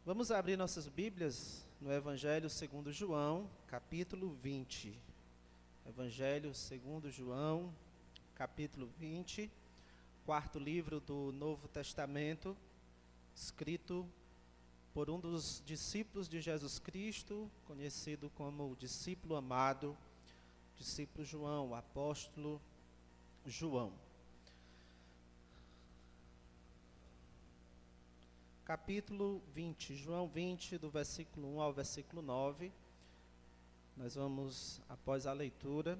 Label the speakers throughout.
Speaker 1: Vamos abrir nossas Bíblias no Evangelho segundo João, capítulo 20. Evangelho segundo João, capítulo 20, quarto livro do Novo Testamento, escrito por um dos discípulos de Jesus Cristo, conhecido como o discípulo amado, discípulo João, o apóstolo João. Capítulo 20, João 20, do versículo 1 ao versículo 9. Nós vamos, após a leitura,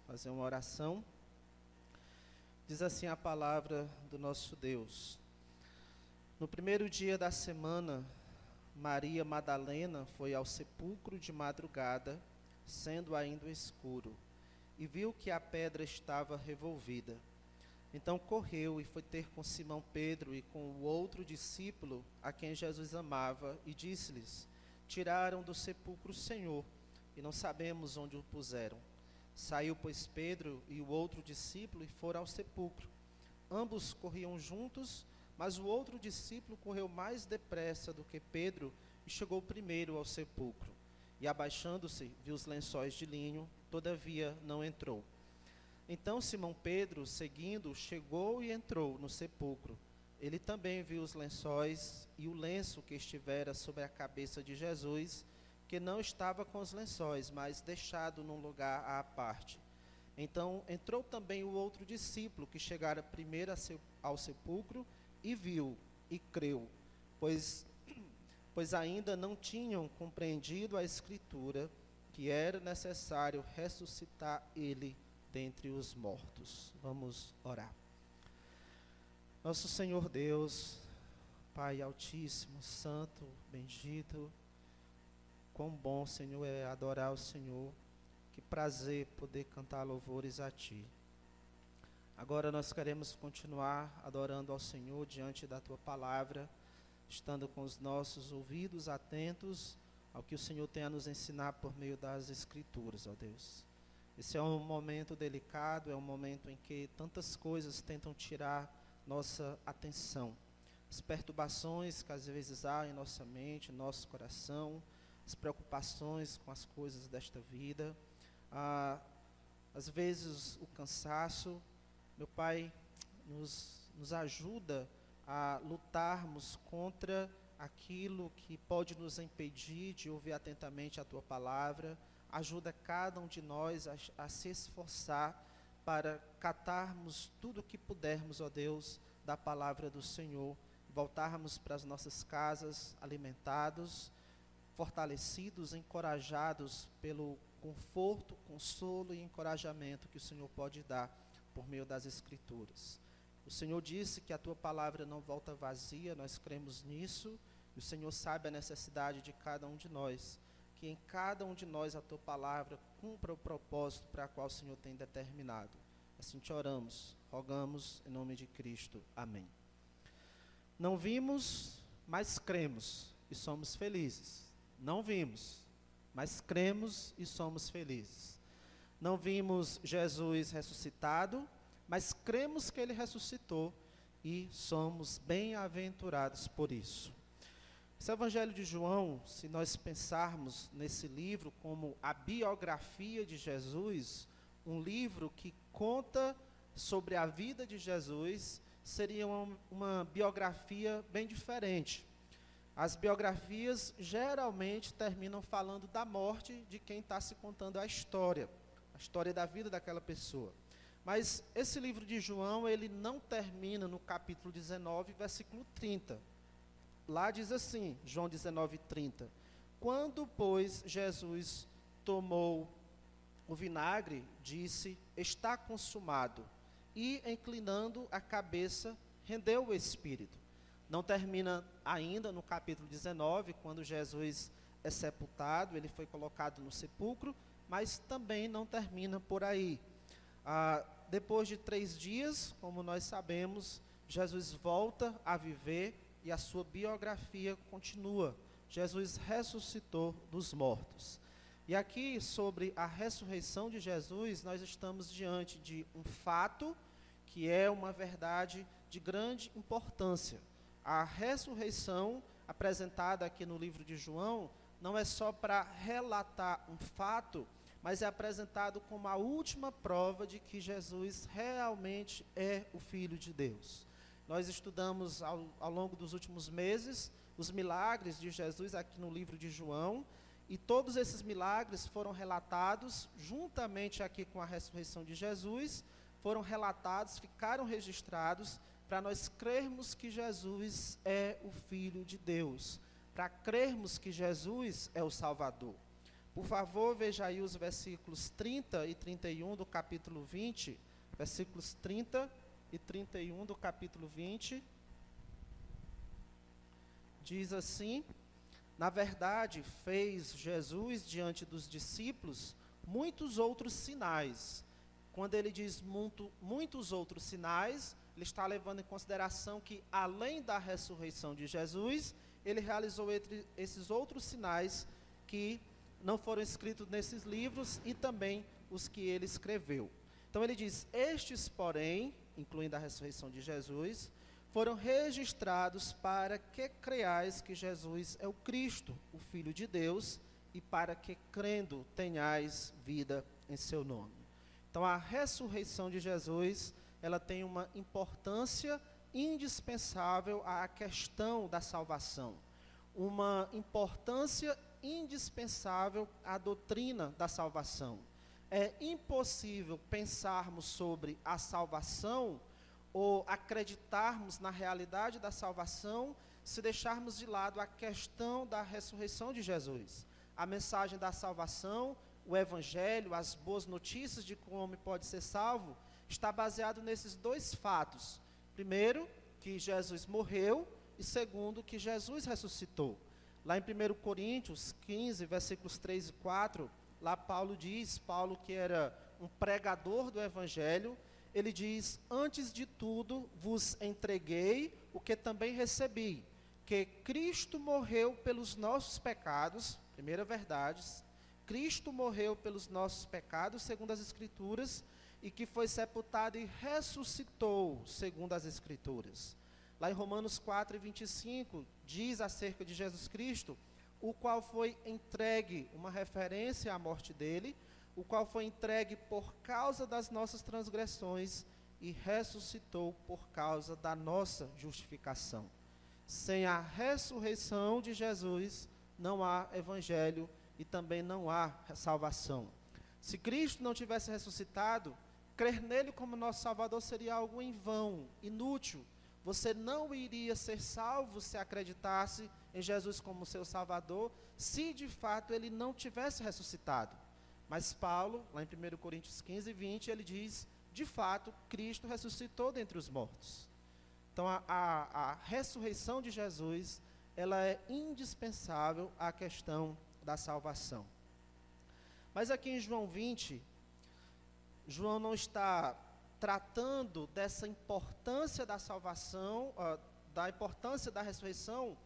Speaker 1: fazer uma oração. Diz assim a palavra do nosso Deus. No primeiro dia da semana, Maria Madalena foi ao sepulcro de madrugada, sendo ainda escuro, e viu que a pedra estava revolvida. Então correu e foi ter com Simão Pedro e com o outro discípulo a quem Jesus amava, e disse-lhes: Tiraram do sepulcro o Senhor, e não sabemos onde o puseram. Saiu, pois, Pedro e o outro discípulo e foram ao sepulcro. Ambos corriam juntos, mas o outro discípulo correu mais depressa do que Pedro e chegou primeiro ao sepulcro. E abaixando-se, viu os lençóis de linho, todavia não entrou. Então Simão Pedro, seguindo, chegou e entrou no sepulcro. Ele também viu os lençóis e o lenço que estivera sobre a cabeça de Jesus, que não estava com os lençóis, mas deixado num lugar à parte. Então entrou também o outro discípulo, que chegara primeiro ao sepulcro, e viu e creu, pois ainda não tinham compreendido a Escritura, que era necessário ressuscitar ele dentre os mortos. Vamos orar. Nosso Senhor Deus, Pai Altíssimo, Santo, Bendito, quão bom, Senhor, é adorar o Senhor, que prazer poder cantar louvores a Ti. Agora nós queremos continuar adorando ao Senhor diante da Tua palavra, estando com os nossos ouvidos atentos ao que o Senhor tem a nos ensinar por meio das Escrituras, ó Deus. Esse é um momento delicado, é um momento em que tantas coisas tentam tirar nossa atenção. As perturbações que às vezes há em nossa mente, em nosso coração, as preocupações com as coisas desta vida, às vezes o cansaço. Meu Pai, nos ajuda a lutarmos contra aquilo que pode nos impedir de ouvir atentamente a Tua palavra. Ajuda cada um de nós a se esforçar para catarmos tudo o que pudermos, ó Deus, da palavra do Senhor, voltarmos para as nossas casas alimentados, fortalecidos, encorajados pelo conforto, consolo e encorajamento que o Senhor pode dar por meio das Escrituras. O Senhor disse que a Tua palavra não volta vazia, nós cremos nisso, e o Senhor sabe a necessidade de cada um de nós. Que em cada um de nós a Tua palavra cumpra o propósito para o qual o Senhor tem determinado. Assim te oramos, rogamos em nome de Cristo. Amém. Não vimos, mas cremos e somos felizes. Não vimos, mas cremos e somos felizes. Não vimos Jesus ressuscitado, mas cremos que Ele ressuscitou e somos bem-aventurados por isso. Esse Evangelho de João, se nós pensarmos nesse livro como a biografia de Jesus, um livro que conta sobre a vida de Jesus, seria uma biografia bem diferente. As biografias geralmente terminam falando da morte de quem está se contando a história da vida daquela pessoa. Mas esse livro de João, ele não termina no capítulo 19, versículo 30. Lá diz assim, João 19:30, quando, pois, Jesus tomou o vinagre, disse, está consumado, e, inclinando a cabeça, rendeu o Espírito. Não termina ainda no capítulo 19, quando Jesus é sepultado, ele foi colocado no sepulcro, mas também não termina por aí. Depois de 3 dias, como nós sabemos, Jesus volta a viver, e a sua biografia continua. Jesus ressuscitou dos mortos. E aqui, sobre a ressurreição de Jesus, nós estamos diante de um fato que é uma verdade de grande importância. A ressurreição apresentada aqui no livro de João não é só para relatar um fato, mas é apresentado como a última prova de que Jesus realmente é o Filho de Deus. Nós estudamos ao longo dos últimos meses os milagres de Jesus aqui no livro de João, e todos esses milagres foram relatados juntamente aqui com a ressurreição de Jesus, foram relatados, ficaram registrados, para nós crermos que Jesus é o Filho de Deus, para crermos que Jesus é o Salvador. Por favor, veja aí os versículos 30 e 31 do capítulo 20, versículos 30 e 31 do capítulo 20, diz assim: na verdade, fez Jesus diante dos discípulos muitos outros sinais. Quando ele diz muitos outros sinais, ele está levando em consideração que, além da ressurreição de Jesus, ele realizou esses outros sinais que não foram escritos nesses livros e também os que ele escreveu. Então ele diz: estes, porém, incluindo a ressurreição de Jesus, foram registrados para que creiais que Jesus é o Cristo, o Filho de Deus, e para que, crendo, tenhais vida em seu nome. Então, a ressurreição de Jesus, ela tem uma importância indispensável à questão da salvação, uma importância indispensável à doutrina da salvação. É impossível pensarmos sobre a salvação ou acreditarmos na realidade da salvação se deixarmos de lado a questão da ressurreição de Jesus. A mensagem da salvação, o evangelho, as boas notícias de que o homem pode ser salvo, está baseado nesses dois fatos. Primeiro, que Jesus morreu, e segundo, que Jesus ressuscitou. Lá em 1 Coríntios 15, versículos 3 e 4, lá Paulo que era um pregador do evangelho, ele diz: antes de tudo vos entreguei o que também recebi, que Cristo morreu pelos nossos pecados, primeira verdade, Cristo morreu pelos nossos pecados, segundo as Escrituras, e que foi sepultado e ressuscitou, segundo as Escrituras. Lá em Romanos 4, 25, diz acerca de Jesus Cristo, o qual foi entregue, uma referência à morte dele, o qual foi entregue por causa das nossas transgressões e ressuscitou por causa da nossa justificação. Sem a ressurreição de Jesus, não há evangelho e também não há salvação. Se Cristo não tivesse ressuscitado, crer nele como nosso Salvador seria algo em vão, inútil. Você não iria ser salvo se acreditasse em Jesus como seu Salvador, se de fato ele não tivesse ressuscitado. Mas Paulo, lá em 1 Coríntios 15, 20, ele diz: de fato, Cristo ressuscitou dentre os mortos. Então, a ressurreição de Jesus, ela é indispensável à questão da salvação. Mas aqui em João 20, João não está tratando dessa importância da salvação, da importância da ressurreição,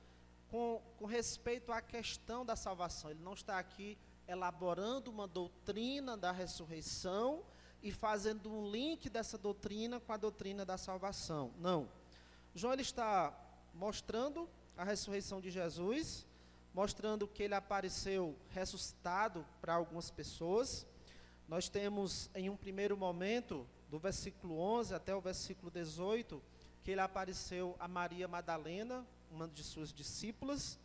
Speaker 1: com respeito à questão da salvação. Ele não está aqui elaborando uma doutrina da ressurreição e fazendo um link dessa doutrina com a doutrina da salvação. Não. João ele está mostrando a ressurreição de Jesus, mostrando que ele apareceu ressuscitado para algumas pessoas. Nós temos em um primeiro momento, do versículo 11 até o versículo 18, que ele apareceu a Maria Madalena, uma de suas discípulas.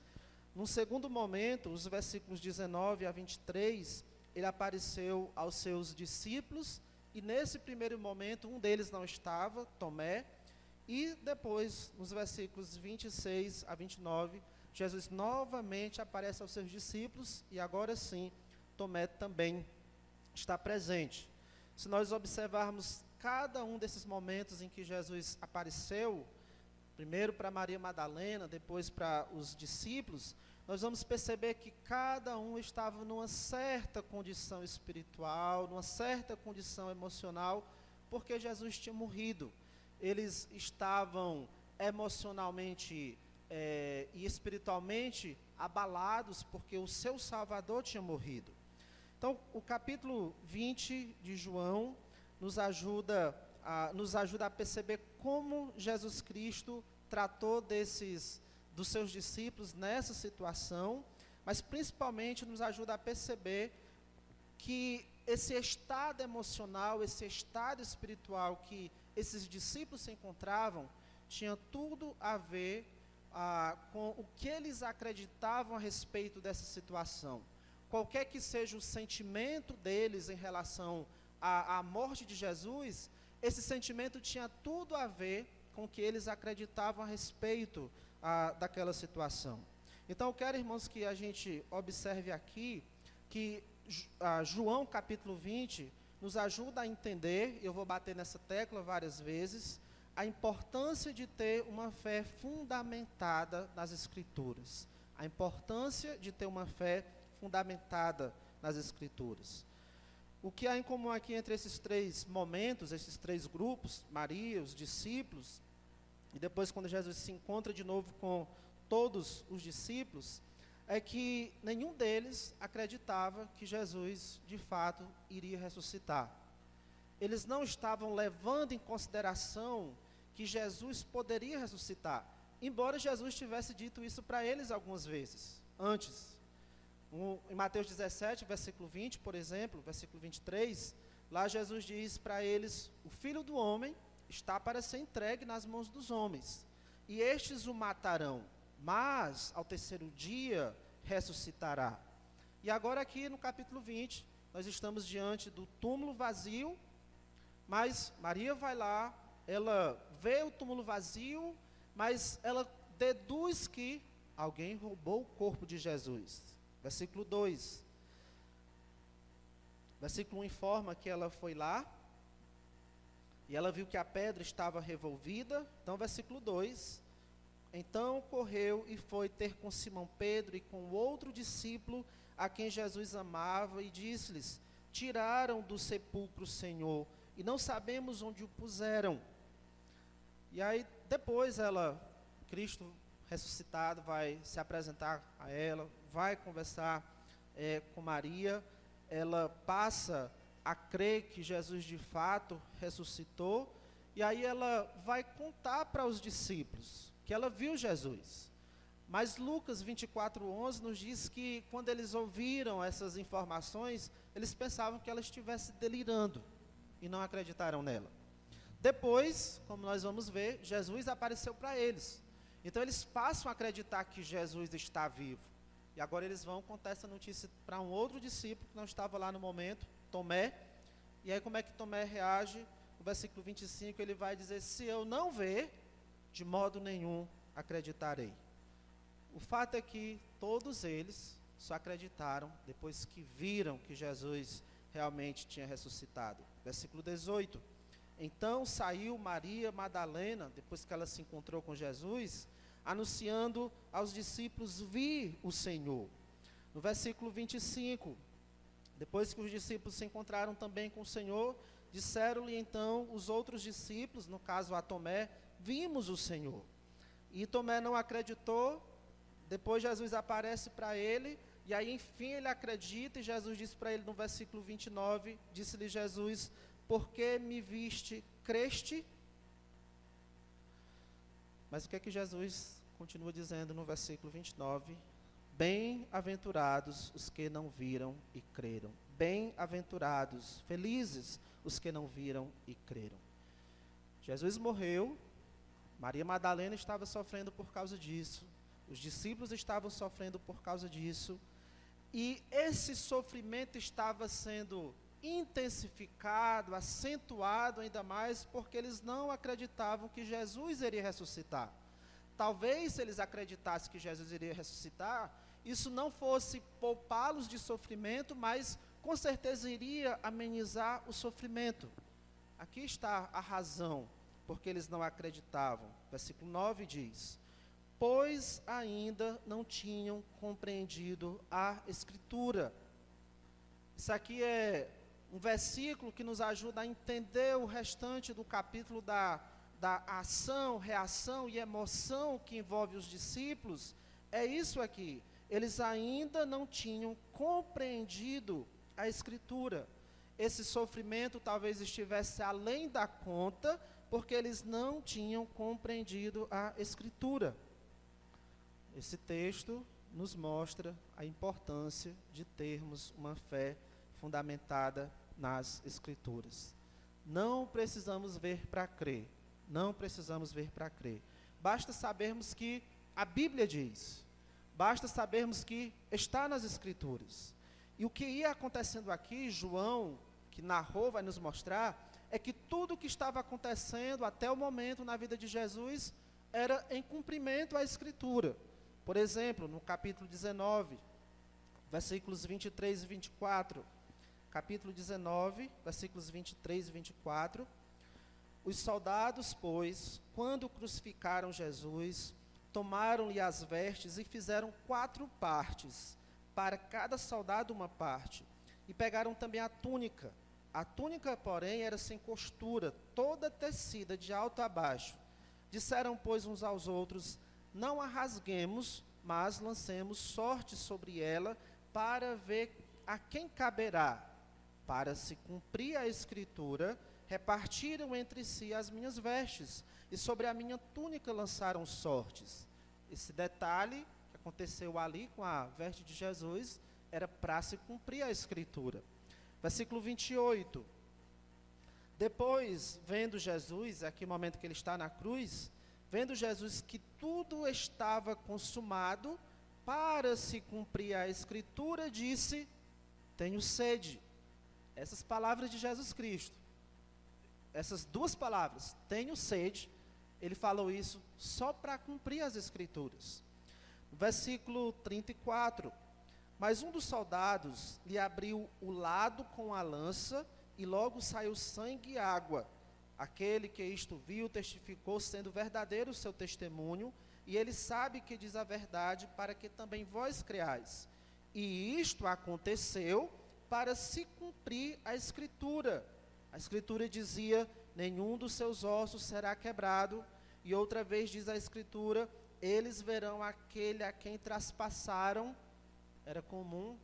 Speaker 1: Num segundo momento, os versículos 19 a 23, ele apareceu aos seus discípulos, e nesse primeiro momento, um deles não estava, Tomé, e depois, nos versículos 26 a 29, Jesus novamente aparece aos seus discípulos, e agora sim, Tomé também está presente. Se nós observarmos cada um desses momentos em que Jesus apareceu, primeiro para Maria Madalena, depois para os discípulos, nós vamos perceber que cada um estava numa certa condição espiritual, numa certa condição emocional, porque Jesus tinha morrido. Eles estavam emocionalmente e espiritualmente abalados, porque o seu Salvador tinha morrido. Então, o capítulo 20 de João nos ajuda a perceber como Jesus Cristo tratou desses dos seus discípulos nessa situação, mas principalmente nos ajuda a perceber que esse estado emocional, esse estado espiritual que esses discípulos se encontravam, tinha tudo a ver com o que eles acreditavam a respeito dessa situação. Qualquer que seja o sentimento deles em relação à morte de Jesus, esse sentimento tinha tudo a ver com o que eles acreditavam a respeito daquela situação. Então, eu quero, irmãos, que a gente observe aqui que João capítulo 20 nos ajuda a entender, eu vou bater nessa tecla várias vezes, a importância de ter uma fé fundamentada nas Escrituras. A importância de ter uma fé fundamentada nas Escrituras. O que há em comum aqui entre esses três momentos, esses três grupos, Maria, os discípulos, e depois quando Jesus se encontra de novo com todos os discípulos, é que nenhum deles acreditava que Jesus, de fato, iria ressuscitar. Eles não estavam levando em consideração que Jesus poderia ressuscitar, embora Jesus tivesse dito isso para eles algumas vezes, antes. Em Mateus 17, versículo 20, por exemplo, versículo 23, lá Jesus diz para eles: o Filho do Homem está para ser entregue nas mãos dos homens, e estes o matarão, mas ao terceiro dia ressuscitará. E agora aqui no capítulo 20, nós estamos diante do túmulo vazio, mas Maria vai lá, ela vê o túmulo vazio, mas ela deduz que alguém roubou o corpo de Jesus. Versículo 2. Versículo 1 informa que ela foi lá, e ela viu que a pedra estava revolvida. Então, versículo 2. Então correu e foi ter com Simão Pedro e com outro discípulo a quem Jesus amava, e disse-lhes: tiraram do sepulcro o Senhor, e não sabemos onde o puseram. E aí depois Cristo ressuscitado, vai se apresentar a ela, vai conversar com Maria, ela passa a crer que Jesus de fato ressuscitou, e aí ela vai contar para os discípulos que ela viu Jesus. Mas Lucas 24:11 nos diz que quando eles ouviram essas informações, eles pensavam que ela estivesse delirando e não acreditaram nela. Depois, como nós vamos ver, Jesus apareceu para eles. Então eles passam a acreditar que Jesus está vivo. E agora eles vão contar essa notícia para um outro discípulo que não estava lá no momento, Tomé. E aí como é que Tomé reage? No versículo 25 ele vai dizer: se eu não ver, de modo nenhum acreditarei. O fato é que todos eles só acreditaram depois que viram que Jesus realmente tinha ressuscitado. Versículo 18. Então saiu Maria Madalena, depois que ela se encontrou com Jesus, anunciando aos discípulos: vi o Senhor. No versículo 25, depois que os discípulos se encontraram também com o Senhor, disseram-lhe então os outros discípulos, no caso a Tomé: vimos o Senhor. E Tomé não acreditou. Depois Jesus aparece para ele, e aí enfim ele acredita, e Jesus disse para ele no versículo 29, disse-lhe Jesus: porque me viste, creste? Mas o que é que Jesus continua dizendo no versículo 29? Bem-aventurados os que não viram e creram. Bem-aventurados, felizes os que não viram e creram. Jesus morreu, Maria Madalena estava sofrendo por causa disso, os discípulos estavam sofrendo por causa disso, e esse sofrimento estava sendo intensificado, acentuado ainda mais, porque eles não acreditavam que Jesus iria ressuscitar. Talvez, se eles acreditassem que Jesus iria ressuscitar, isso não fosse poupá-los de sofrimento, mas com certeza iria amenizar o sofrimento. Aqui está a razão porque eles não acreditavam. Versículo 9 diz: pois ainda não tinham compreendido a Escritura. Isso aqui é um versículo que nos ajuda a entender o restante do capítulo da ação, reação e emoção que envolve os discípulos. É isso aqui. Eles ainda não tinham compreendido a Escritura. Esse sofrimento talvez estivesse além da conta, porque eles não tinham compreendido a Escritura. Esse texto nos mostra a importância de termos uma fé fundamentada nas Escrituras. Não precisamos ver para crer. Não precisamos ver para crer. Basta sabermos que a Bíblia diz. Basta sabermos que está nas Escrituras. E o que ia acontecendo aqui, João, que narrou, vai nos mostrar, é que tudo o que estava acontecendo até o momento na vida de Jesus era em cumprimento à Escritura. Por exemplo, no capítulo 19, versículos 23 e 24. Capítulo 19, versículos 23 e 24. Os soldados, pois, quando crucificaram Jesus, tomaram-lhe as vestes e fizeram 4 partes, para cada soldado uma parte. E pegaram também a túnica. A túnica, porém, era sem costura, toda tecida de alto a baixo. Disseram, pois, uns aos outros: não a rasguemos, mas lancemos sorte sobre ela, para ver a quem caberá. Para se cumprir a Escritura, repartiram entre si as minhas vestes, e sobre a minha túnica lançaram sortes. Esse detalhe que aconteceu ali com a veste de Jesus, era para se cumprir a Escritura. Versículo 28. Depois, vendo Jesus, aqui no momento que ele está na cruz, vendo Jesus que tudo estava consumado, para se cumprir a Escritura, disse: tenho sede. Essas palavras de Jesus Cristo, essas 2 palavras, tenho sede, ele falou isso só para cumprir as Escrituras. Versículo 34. Mas um dos soldados lhe abriu o lado com a lança, e logo saiu sangue e água. Aquele que isto viu testificou, sendo verdadeiro o seu testemunho, e ele sabe que diz a verdade, para que também vós creais. E isto aconteceu para se cumprir a Escritura. A Escritura dizia: nenhum dos seus ossos será quebrado. E outra vez diz a Escritura: eles verão aquele a quem traspassaram. Era comum,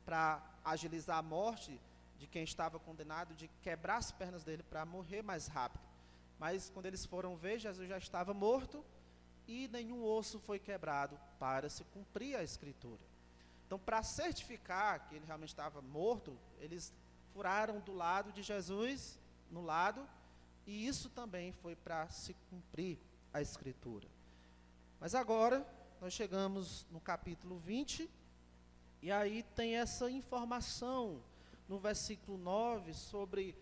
Speaker 1: para agilizar a morte de quem estava condenado, de quebrar as pernas dele para morrer mais rápido. Mas quando eles foram ver, Jesus já estava morto e nenhum osso foi quebrado, para se cumprir a Escritura. Então, para certificar que ele realmente estava morto, eles furaram do lado de Jesus, no lado, e isso também foi para se cumprir a Escritura. Mas agora, nós chegamos no capítulo 20, e aí tem essa informação no versículo 9 sobre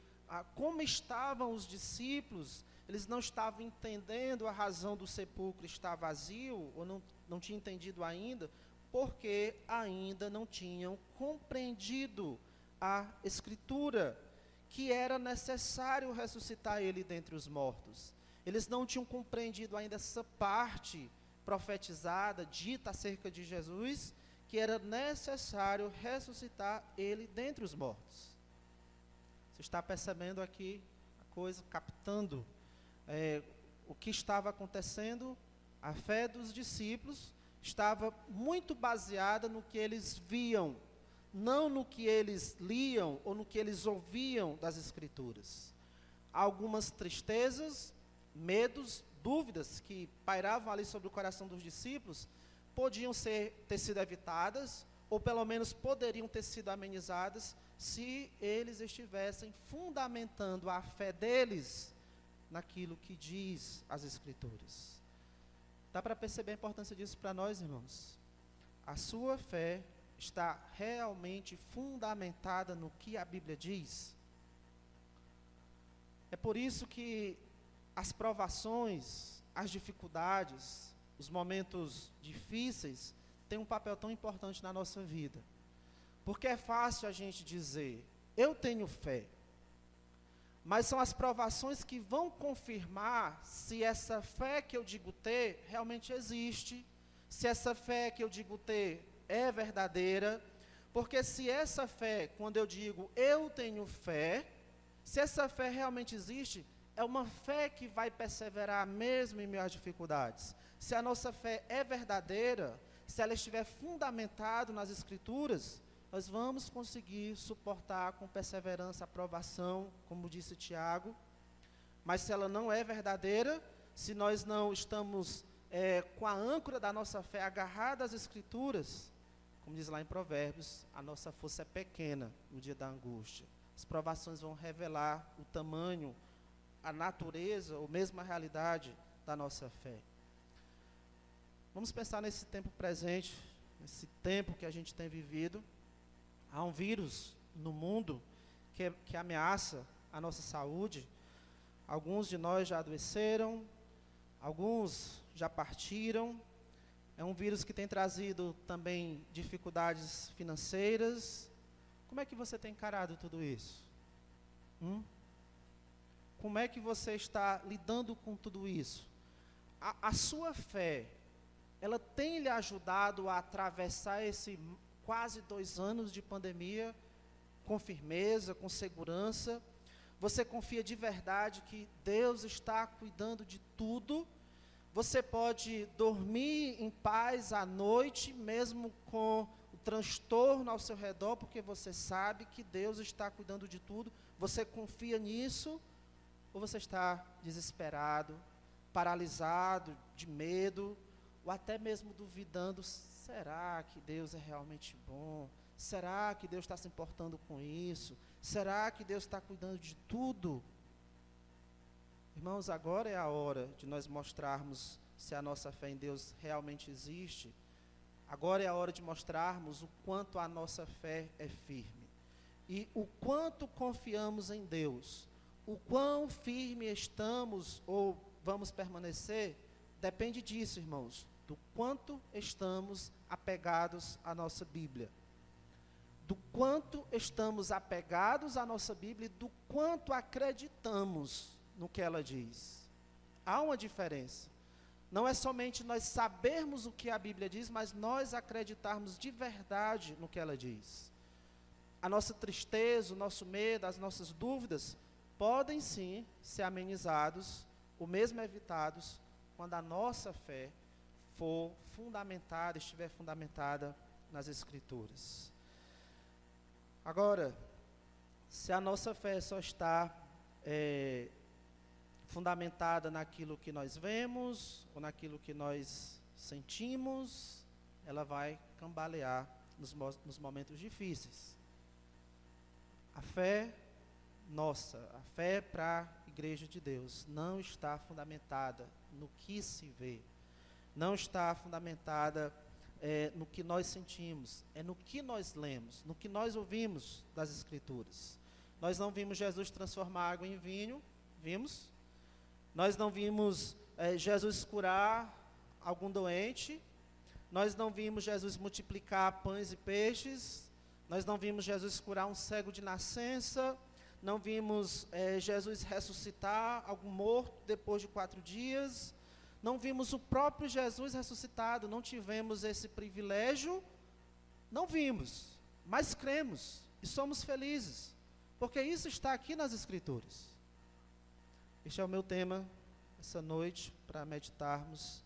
Speaker 1: como estavam os discípulos. Eles não estavam entendendo a razão do sepulcro estar vazio, ou não tinham entendido ainda, porque ainda não tinham compreendido a Escritura, que era necessário ressuscitar ele dentre os mortos. Eles não tinham compreendido ainda essa parte profetizada, dita acerca de Jesus, que era necessário ressuscitar ele dentre os mortos. Você está percebendo aqui a coisa, captando o que estava acontecendo? A fé dos discípulos estava muito baseada no que eles viam, não no que eles liam ou no que eles ouviam das Escrituras. Algumas tristezas, medos, dúvidas que pairavam ali sobre o coração dos discípulos podiam ter sido evitadas, ou pelo menos poderiam ter sido amenizadas, se eles estivessem fundamentando a fé deles naquilo que diz as Escrituras. Dá para perceber a importância disso para nós, irmãos? A sua fé está realmente fundamentada no que a Bíblia diz? É por isso que as provações, as dificuldades, os momentos difíceis têm um papel tão importante na nossa vida. Porque é fácil a gente dizer: eu tenho fé. Mas são as provações que vão confirmar se essa fé que eu digo ter realmente existe, se essa fé que eu digo ter é verdadeira. Porque se essa fé, quando eu digo eu tenho fé, se essa fé realmente existe, é uma fé que vai perseverar mesmo em meio às dificuldades. Se a nossa fé é verdadeira, se ela estiver fundamentada nas Escrituras, nós vamos conseguir suportar com perseverança a provação, como disse Tiago. Mas se ela não é verdadeira, se nós não estamos com a âncora da nossa fé agarrada às Escrituras, como diz lá em Provérbios, a nossa força é pequena no dia da angústia. As provações vão revelar o tamanho, a natureza, ou mesmo a realidade da nossa fé. Vamos pensar nesse tempo presente, nesse tempo que a gente tem vivido. Há um vírus no mundo que ameaça a nossa saúde. Alguns de nós já adoeceram, alguns já partiram. É um vírus que tem trazido também dificuldades financeiras. Como é que você tem encarado tudo isso? Como é que você está lidando com tudo isso? A sua fé, ela tem lhe ajudado a atravessar esse quase 2 anos de pandemia com firmeza, com segurança? Você confia de verdade que Deus está cuidando de tudo? Você pode dormir em paz à noite, mesmo com o transtorno ao seu redor, porque você sabe que Deus está cuidando de tudo. Você confia nisso? Ou você está desesperado, paralisado, de medo, ou até mesmo duvidando: será que Deus é realmente bom? Será que Deus está se importando com isso? Será que Deus está cuidando de tudo? Irmãos, agora é a hora de nós mostrarmos se a nossa fé em Deus realmente existe. Agora é a hora de mostrarmos o quanto a nossa fé é firme. E o quanto confiamos em Deus, o quão firme estamos ou vamos permanecer, depende disso, irmãos, do quanto estamos apegados à nossa Bíblia. Do quanto estamos apegados à nossa Bíblia e do quanto acreditamos no que ela diz. Há uma diferença. Não é somente nós sabermos o que a Bíblia diz, mas nós acreditarmos de verdade no que ela diz. A nossa tristeza, o nosso medo, as nossas dúvidas podem sim ser amenizados, ou mesmo evitados, quando a nossa fé for fundamentada, estiver fundamentada nas Escrituras. Agora, se a nossa fé só está fundamentada naquilo que nós vemos, ou naquilo que nós sentimos, ela vai cambalear nos momentos difíceis. A fé nossa, a fé para a Igreja de Deus, não está fundamentada no que se vê, não está fundamentada no que nós sentimos, é no que nós lemos, no que nós ouvimos das Escrituras. Nós não vimos Jesus transformar água em vinho, vimos? Nós não vimos Jesus curar algum doente, nós não vimos Jesus multiplicar pães e peixes, nós não vimos Jesus curar um cego de nascença, não vimos Jesus ressuscitar algum morto depois de 4 dias, não vimos o próprio Jesus ressuscitado, não tivemos esse privilégio, não vimos, mas cremos e somos felizes, porque isso está aqui nas Escrituras. Este é o meu tema essa noite, para meditarmos.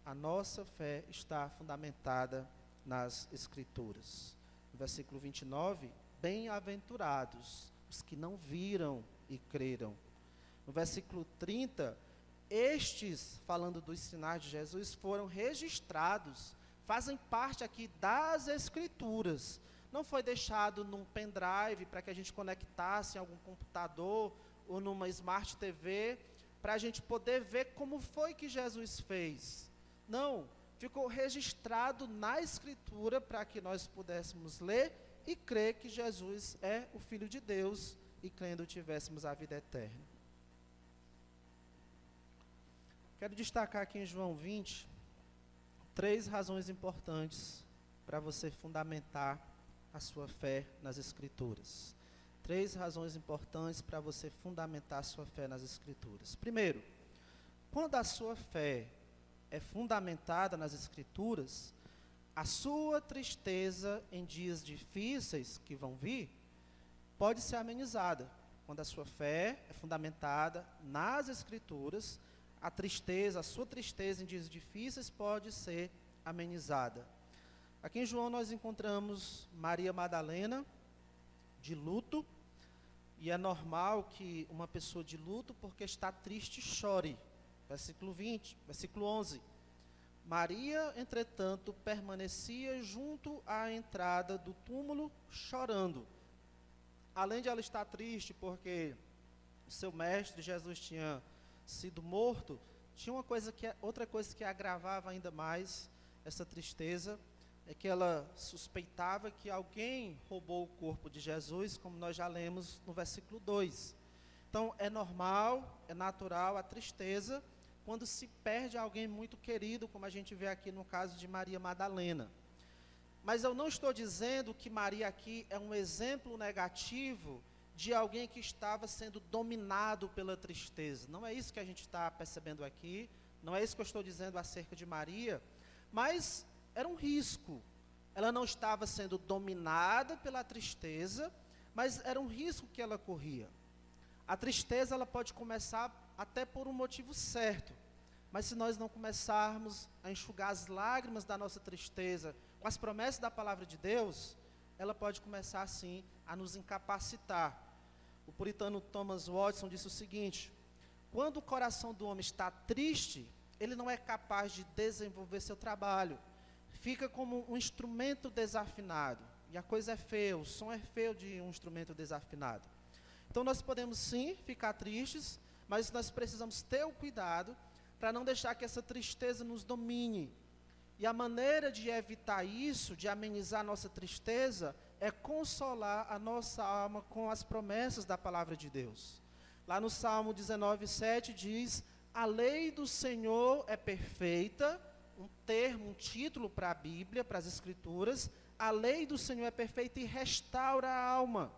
Speaker 1: A nossa fé está fundamentada nas Escrituras. No versículo 29, bem-aventurados os que não viram e creram. No versículo 30, estes, falando dos sinais de Jesus, foram registrados, fazem parte aqui das Escrituras. Não foi deixado num pendrive para que a gente conectasse em algum computador ou numa Smart TV, para a gente poder ver como foi que Jesus fez. Não, ficou registrado na Escritura para que nós pudéssemos ler e crer que Jesus é o Filho de Deus e crendo tivéssemos a vida eterna. Quero destacar aqui em João 20, 3 razões importantes para você fundamentar a sua fé nas Escrituras. 3 razões importantes para você fundamentar a sua fé nas Escrituras. Primeiro, quando a sua fé é fundamentada nas Escrituras, a sua tristeza em dias difíceis que vão vir, pode ser amenizada. Quando a sua fé é fundamentada nas Escrituras, a sua tristeza em dias difíceis pode ser amenizada. Aqui em João nós encontramos Maria Madalena, de luto, e é normal que uma pessoa de luto, porque está triste, chore. Versículo 20, versículo 11. Maria, entretanto, permanecia junto à entrada do túmulo, chorando. Além de ela estar triste porque o seu mestre Jesus tinha sido morto, tinha outra coisa que agravava ainda mais essa tristeza, é que ela suspeitava que alguém roubou o corpo de Jesus, como nós já lemos no versículo 2. Então, é normal, é natural a tristeza quando se perde alguém muito querido, como a gente vê aqui no caso de Maria Madalena. Mas eu não estou dizendo que Maria aqui é um exemplo negativo de alguém que estava sendo dominado pela tristeza. Não é isso que a gente está percebendo aqui, não é isso que eu estou dizendo acerca de Maria, mas era um risco. Ela não estava sendo dominada pela tristeza, mas era um risco que ela corria. A tristeza, ela pode começar até por um motivo certo, mas se nós não começarmos a enxugar as lágrimas da nossa tristeza com as promessas da palavra de Deus, ela pode começar assim a nos incapacitar. O puritano Thomas Watson disse o seguinte: quando o coração do homem está triste, ele não é capaz de desenvolver seu trabalho, fica como um instrumento desafinado, e a coisa é feia, o som é feio de um instrumento desafinado. Então nós podemos sim ficar tristes, mas nós precisamos ter o cuidado para não deixar que essa tristeza nos domine. E a maneira de evitar isso, de amenizar a nossa tristeza, é consolar a nossa alma com as promessas da palavra de Deus. Lá no Salmo 19:7 diz: a lei do Senhor é perfeita, um título para a Bíblia, para as Escrituras. A lei do Senhor é perfeita e restaura a alma.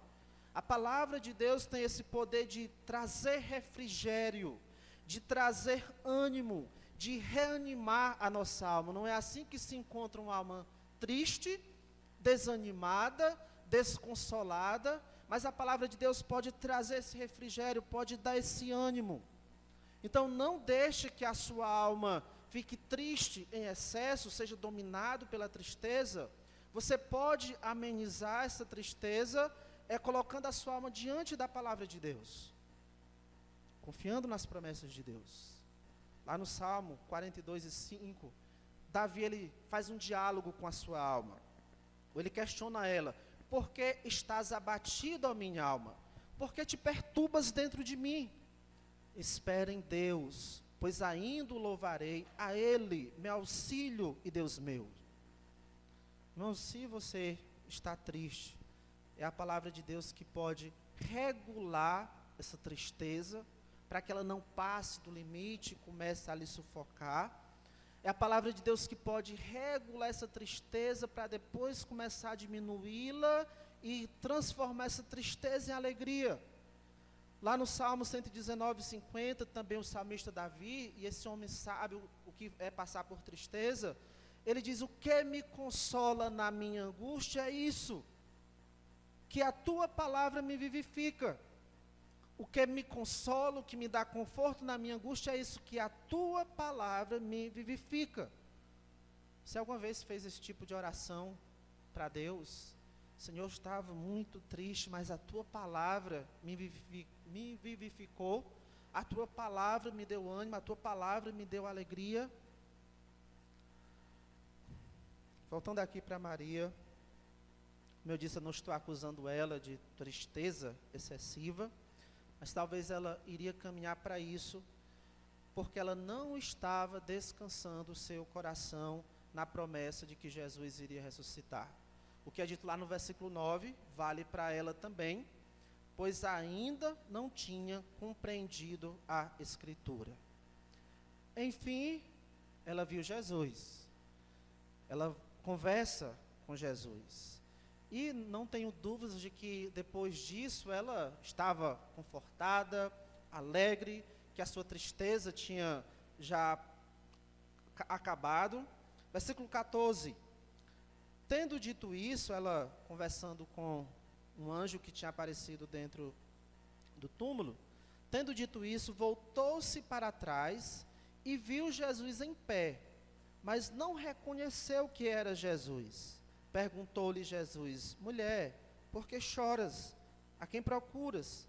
Speaker 1: A palavra de Deus tem esse poder de trazer refrigério, de trazer ânimo, de reanimar a nossa alma. Não é assim que se encontra uma alma triste, desanimada, desconsolada, mas a palavra de Deus pode trazer esse refrigério, pode dar esse ânimo. Então não deixe que a sua alma fique triste em excesso, seja dominado pela tristeza. Você pode amenizar essa tristeza colocando a sua alma diante da palavra de Deus, confiando nas promessas de Deus. Lá no Salmo 42:5, Davi ele faz um diálogo com a sua alma. Ele questiona ela: por que estás abatido, ó minha alma? Por que te perturbas dentro de mim? Espera em Deus, pois ainda o louvarei, a Ele, meu auxílio e Deus meu. Irmão, se você está triste, é a palavra de Deus que pode regular essa tristeza, para que ela não passe do limite e comece a lhe sufocar. É a palavra de Deus que pode regular essa tristeza, para depois começar a diminuí-la e transformar essa tristeza em alegria. Lá no Salmo 119:50, também o salmista Davi, e esse homem sabe o que é passar por tristeza, ele diz: o que me consola na minha angústia é isso, que a tua palavra me vivifica. O que me consola, o que me dá conforto na minha angústia é isso, que a tua palavra me vivifica. Se alguma vez fez esse tipo de oração para Deus: Senhor, eu estava muito triste, mas a tua palavra me vivificou, a tua palavra me deu ânimo, a tua palavra me deu alegria. Voltando aqui para Maria, como eu disse, eu não estou acusando ela de tristeza excessiva, mas talvez ela iria caminhar para isso, porque ela não estava descansando o seu coração na promessa de que Jesus iria ressuscitar. O que é dito lá no versículo 9, vale para ela também, pois ainda não tinha compreendido a Escritura. Enfim, ela viu Jesus, ela conversa com Jesus. E não tenho dúvidas de que depois disso ela estava confortada, alegre, que a sua tristeza tinha já acabado. Versículo 14. Tendo dito isso, ela conversando com um anjo que tinha aparecido dentro do túmulo, tendo dito isso, voltou-se para trás e viu Jesus em pé, mas não reconheceu que era Jesus. Perguntou-lhe Jesus: mulher, por que choras? A quem procuras?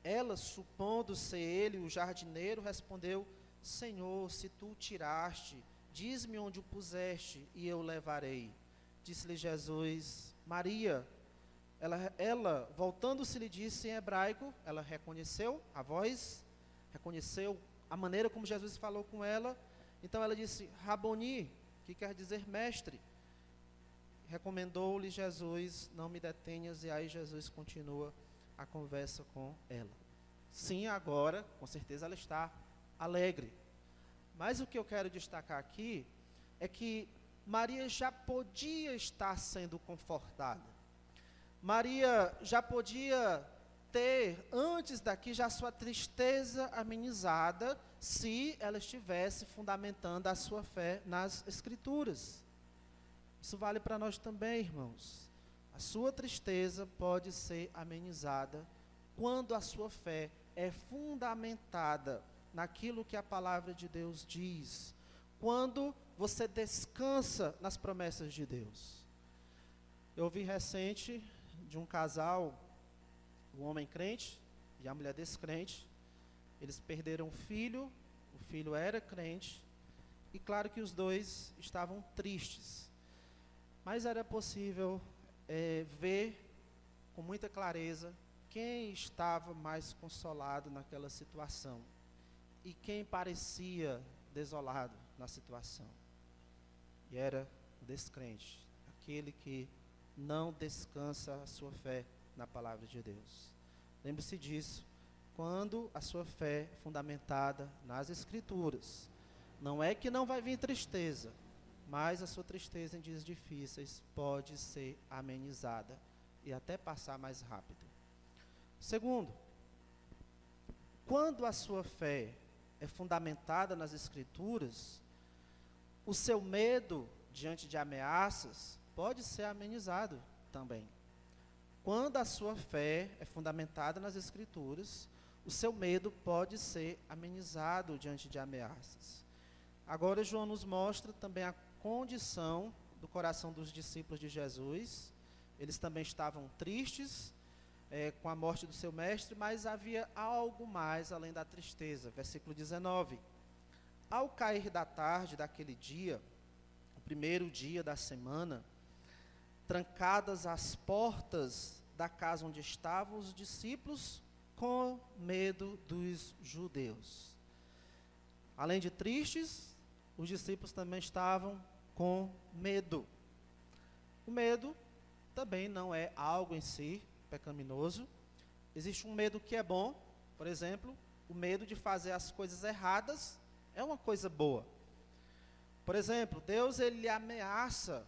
Speaker 1: Ela, supondo ser ele o jardineiro, respondeu: Senhor, se tu o tiraste, diz-me onde o puseste, e eu o levarei. Disse-lhe Jesus, Maria. Ela voltando-se, lhe disse em hebraico, ela reconheceu a voz, reconheceu a maneira como Jesus falou com ela. Então ela disse, Raboni, que quer dizer mestre. Recomendou-lhe Jesus, não me detenhas, e aí Jesus continua a conversa com ela. Sim, agora, com certeza ela está alegre. Mas o que eu quero destacar aqui é que Maria já podia estar sendo confortada. Maria já podia ter, antes daqui, já sua tristeza amenizada, se ela estivesse fundamentando a sua fé nas Escrituras. Isso vale para nós também, irmãos. A sua tristeza pode ser amenizada quando a sua fé é fundamentada naquilo que a palavra de Deus diz, quando você descansa nas promessas de Deus. Eu ouvi recente de um casal, o homem crente e a mulher descrente. Eles perderam um filho, o filho era crente, e claro que os dois estavam tristes, mas era possível ver com muita clareza quem estava mais consolado naquela situação e quem parecia desolado na situação. E era o descrente, aquele que não descansa a sua fé na palavra de Deus. Lembre-se disso, quando a sua fé é fundamentada nas Escrituras. Não é que não vai vir tristeza, mas a sua tristeza em dias difíceis pode ser amenizada e até passar mais rápido. Segundo, quando a sua fé é fundamentada nas Escrituras, o seu medo diante de ameaças pode ser amenizado também. Quando a sua fé é fundamentada nas Escrituras, o seu medo pode ser amenizado diante de ameaças. Agora João nos mostra também a condição do coração dos discípulos de Jesus. Eles também estavam tristes com a morte do seu mestre, mas havia algo mais além da tristeza. Versículo 19. Ao cair da tarde daquele dia, o primeiro dia da semana, trancadas as portas da casa onde estavam os discípulos, com medo dos judeus. Além de tristes, os discípulos também estavam com medo. O medo também não é algo em si pecaminoso. Existe um medo que é bom. Por exemplo, o medo de fazer as coisas erradas é uma coisa boa. Por exemplo, Deus ele ameaça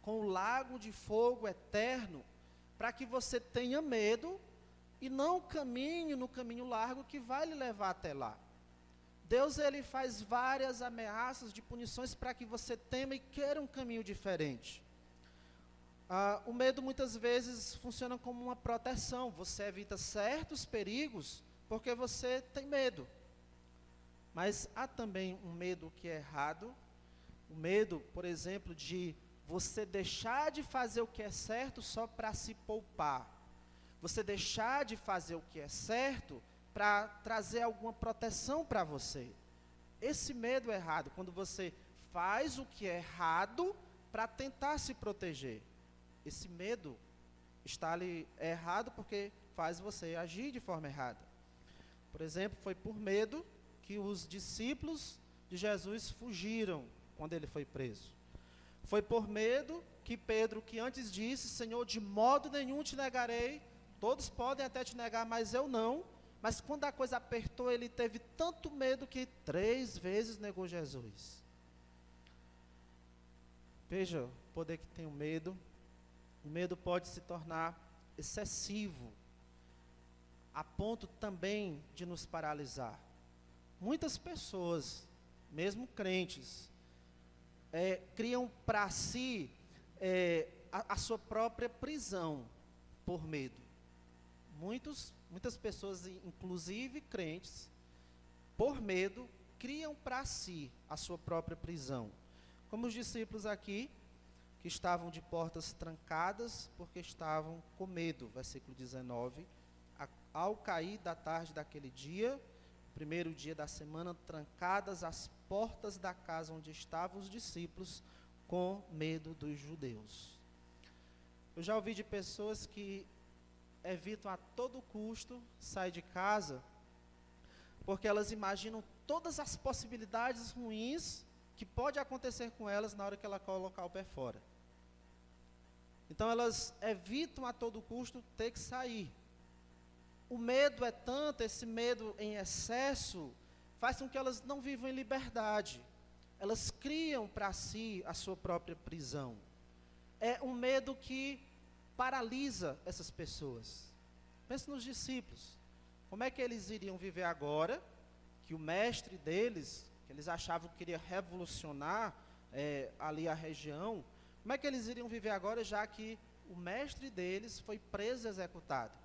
Speaker 1: com o lago de fogo eterno para que você tenha medo e não caminhe no caminho largo que vai lhe levar até lá. Deus ele faz várias ameaças de punições para que você tema e queira um caminho diferente. O medo muitas vezes funciona como uma proteção. Você evita certos perigos porque você tem medo. Mas há também um medo que é errado. O medo, por exemplo, de você deixar de fazer o que é certo só para se poupar. Você deixar de fazer o que é certo para trazer alguma proteção para você. Esse medo é errado, quando você faz o que é errado para tentar se proteger. Esse medo está ali errado porque faz você agir de forma errada. Por exemplo, foi por medo que os discípulos de Jesus fugiram quando ele foi preso. Foi por medo que Pedro, que antes disse, Senhor, de modo nenhum te negarei, todos podem até te negar, mas eu não. Mas quando a coisa apertou, ele teve tanto medo que 3 vezes negou Jesus. Veja o poder que tem o medo. O medo pode se tornar excessivo, a ponto também de nos paralisar. Muitas pessoas, mesmo crentes, criam para si a sua própria prisão por medo. Muitas pessoas, inclusive crentes, por medo, criam para si a sua própria prisão. Como os discípulos aqui, que estavam de portas trancadas, porque estavam com medo. Versículo 19. Ao cair da tarde daquele dia, primeiro dia da semana, trancadas as portas da casa onde estavam os discípulos, com medo dos judeus. Eu já ouvi de pessoas que evitam a todo custo sair de casa, porque elas imaginam todas as possibilidades ruins que pode acontecer com elas na hora que ela colocar o pé fora. Então elas evitam a todo custo ter que sair. O medo é tanto, esse medo em excesso, faz com que elas não vivam em liberdade. Elas criam para si a sua própria prisão. É um medo que paralisa essas pessoas. Pense nos discípulos. Como é que eles iriam viver agora, que o mestre deles, que eles achavam que queria revolucionar ali a região, como é que eles iriam viver agora, já que o mestre deles foi preso e executado?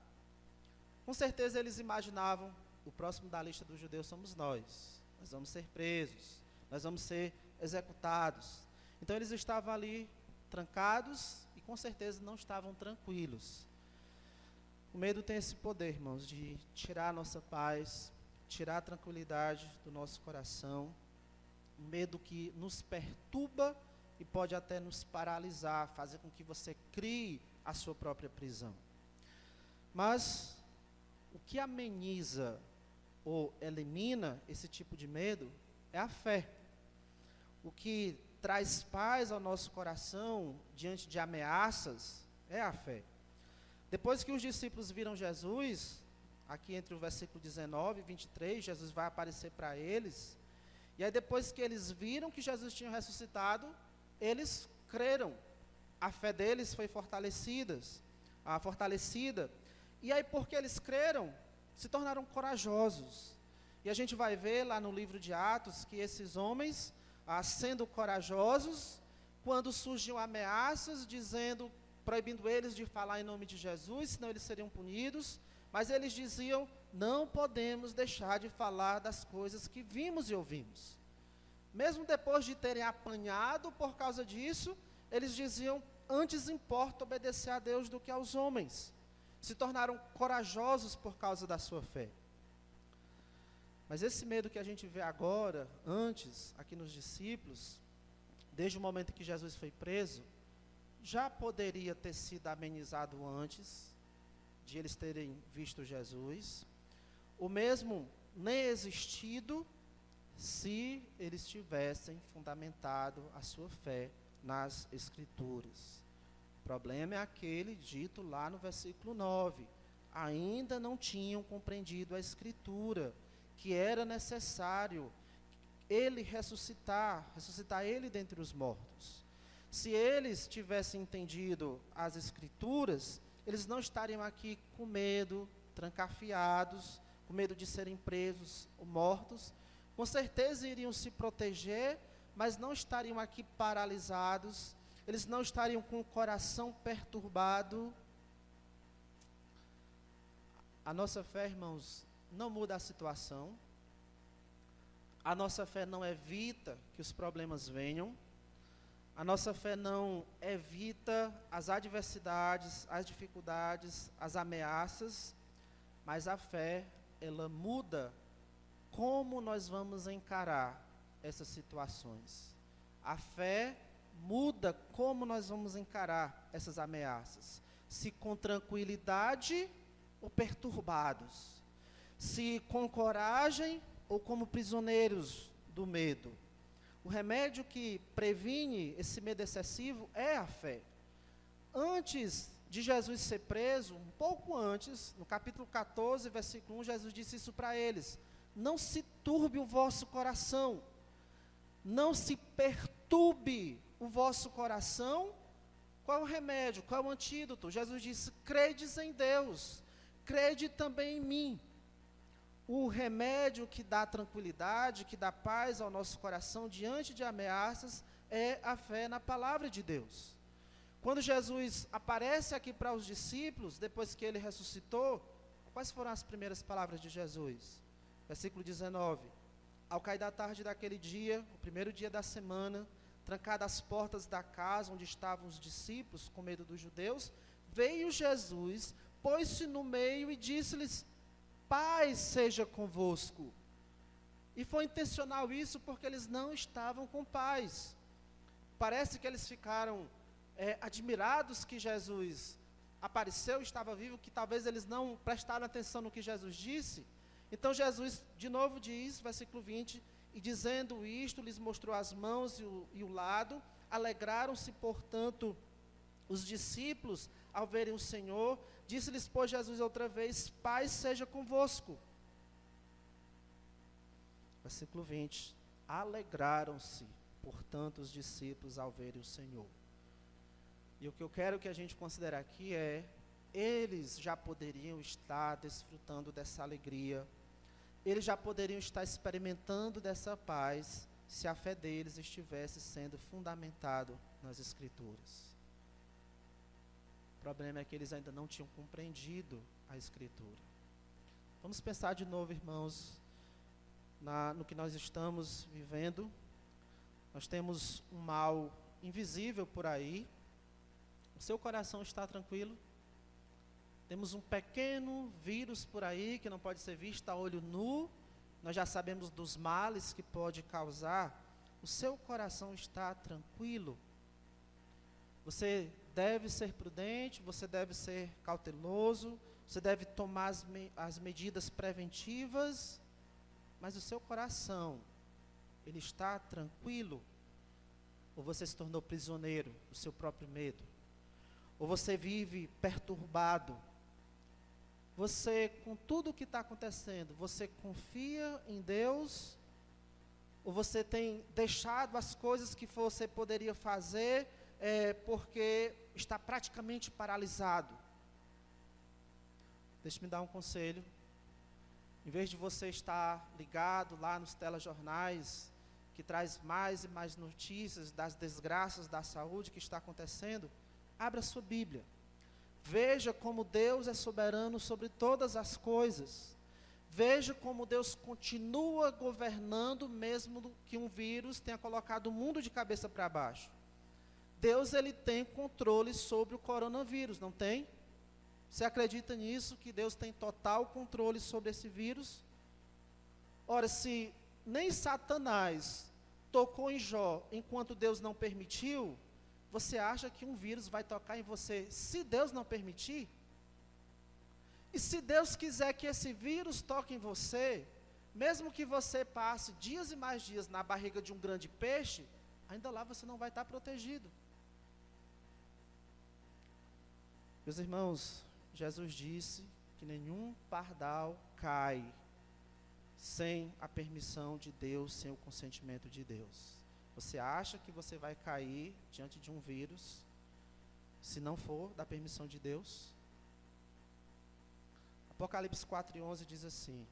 Speaker 1: Com certeza eles imaginavam, o próximo da lista dos judeus somos nós vamos ser presos, nós vamos ser executados. Então eles estavam ali trancados e com certeza não estavam tranquilos. O medo tem esse poder, irmãos, de tirar a nossa paz, tirar a tranquilidade do nosso coração. Um medo que nos perturba e pode até nos paralisar, fazer com que você crie a sua própria prisão. Mas o que ameniza ou elimina esse tipo de medo é a fé. O que traz paz ao nosso coração diante de ameaças é a fé. Depois que os discípulos viram Jesus, aqui entre o versículo 19 e 23, Jesus vai aparecer para eles. E aí depois que eles viram que Jesus tinha ressuscitado, eles creram. A fé deles foi fortalecida. E aí porque eles creram, se tornaram corajosos. E a gente vai ver lá no livro de Atos que esses homens, sendo corajosos, quando surgiam ameaças, proibindo eles de falar em nome de Jesus, senão eles seriam punidos, mas eles diziam, não podemos deixar de falar das coisas que vimos e ouvimos. Mesmo depois de terem apanhado por causa disso, eles diziam, antes importa obedecer a Deus do que aos homens. Se tornaram corajosos por causa da sua fé. Mas esse medo que a gente vê agora, antes, aqui nos discípulos, desde o momento que Jesus foi preso, já poderia ter sido amenizado antes de eles terem visto Jesus, ou mesmo nem existido, se eles tivessem fundamentado a sua fé nas Escrituras. O problema é aquele dito lá no versículo 9. Ainda não tinham compreendido a Escritura, que era necessário ele ressuscitar ele dentre os mortos. Se eles tivessem entendido as Escrituras, eles não estariam aqui com medo, trancafiados, com medo de serem presos ou mortos. Com certeza iriam se proteger, mas não estariam aqui paralisados, eles não estariam com o coração perturbado. A nossa fé, irmãos, não muda a situação. A nossa fé não evita que os problemas venham. A nossa fé não evita as adversidades, as dificuldades, as ameaças, mas a fé, ela muda como nós vamos encarar essas situações. A fé muda como nós vamos encarar essas ameaças. Se com tranquilidade ou perturbados. Se com coragem ou como prisioneiros do medo. O remédio que previne esse medo excessivo é a fé. Antes de Jesus ser preso, um pouco antes, no capítulo 14, versículo 1, Jesus disse isso para eles. Não se turbe o vosso coração. Não se perturbe o vosso coração. Qual é o remédio? Qual é o antídoto? Jesus disse, credes em Deus, crede também em mim. O remédio que dá tranquilidade, que dá paz ao nosso coração diante de ameaças, é a fé na palavra de Deus. Quando Jesus aparece aqui para os discípulos, depois que ele ressuscitou, quais foram as primeiras palavras de Jesus? Versículo 19. Ao cair da tarde daquele dia, o primeiro dia da semana, trancadas as portas da casa onde estavam os discípulos, com medo dos judeus, veio Jesus, pôs-se no meio e disse-lhes, paz seja convosco. E foi intencional isso porque eles não estavam com paz. Parece que eles ficaram admirados que Jesus apareceu, estava vivo, que talvez eles não prestaram atenção no que Jesus disse. Então Jesus de novo diz, versículo 20, e dizendo isto, lhes mostrou as mãos e o lado. Alegraram-se, portanto, os discípulos ao verem o Senhor. Disse-lhes, pois, Jesus outra vez, paz seja convosco. Versículo 20, alegraram-se, portanto, os discípulos ao verem o Senhor. E o que eu quero que a gente considere aqui eles já poderiam estar desfrutando dessa alegria, eles já poderiam estar experimentando dessa paz, se a fé deles estivesse sendo fundamentado nas Escrituras. O problema é que eles ainda não tinham compreendido a Escritura. Vamos pensar de novo, irmãos, no que nós estamos vivendo. Nós temos um mal invisível por aí. O seu coração está tranquilo? Temos um pequeno vírus por aí que não pode ser visto a olho nu. Nós já sabemos dos males que pode causar. O seu coração está tranquilo? Você deve ser prudente, você deve ser cauteloso, você deve tomar as medidas preventivas, mas o seu coração, ele está tranquilo? Ou você se tornou prisioneiro do seu próprio medo? Ou você vive perturbado? Você, com tudo o que está acontecendo, você confia em Deus? Ou você tem deixado as coisas que você poderia fazer porque está praticamente paralisado? Deixe-me dar um conselho. Em vez de você estar ligado lá nos telejornais, que traz mais e mais notícias das desgraças da saúde que está acontecendo, abra sua Bíblia. Veja como Deus é soberano sobre todas as coisas. Veja como Deus continua governando, mesmo que um vírus tenha colocado o mundo de cabeça para baixo. Deus, ele tem controle sobre o coronavírus, não tem? Você acredita nisso, que Deus tem total controle sobre esse vírus? Ora, se nem Satanás tocou em Jó enquanto Deus não permitiu, você acha que um vírus vai tocar em você se Deus não permitir? E se Deus quiser que esse vírus toque em você, mesmo que você passe dias e mais dias na barriga de um grande peixe, ainda lá você não vai estar protegido. Meus irmãos, Jesus disse que nenhum pardal cai sem a permissão de Deus, sem o consentimento de Deus. Você acha que você vai cair diante de um vírus, se não for da permissão de Deus? Apocalipse 4:11 diz assim: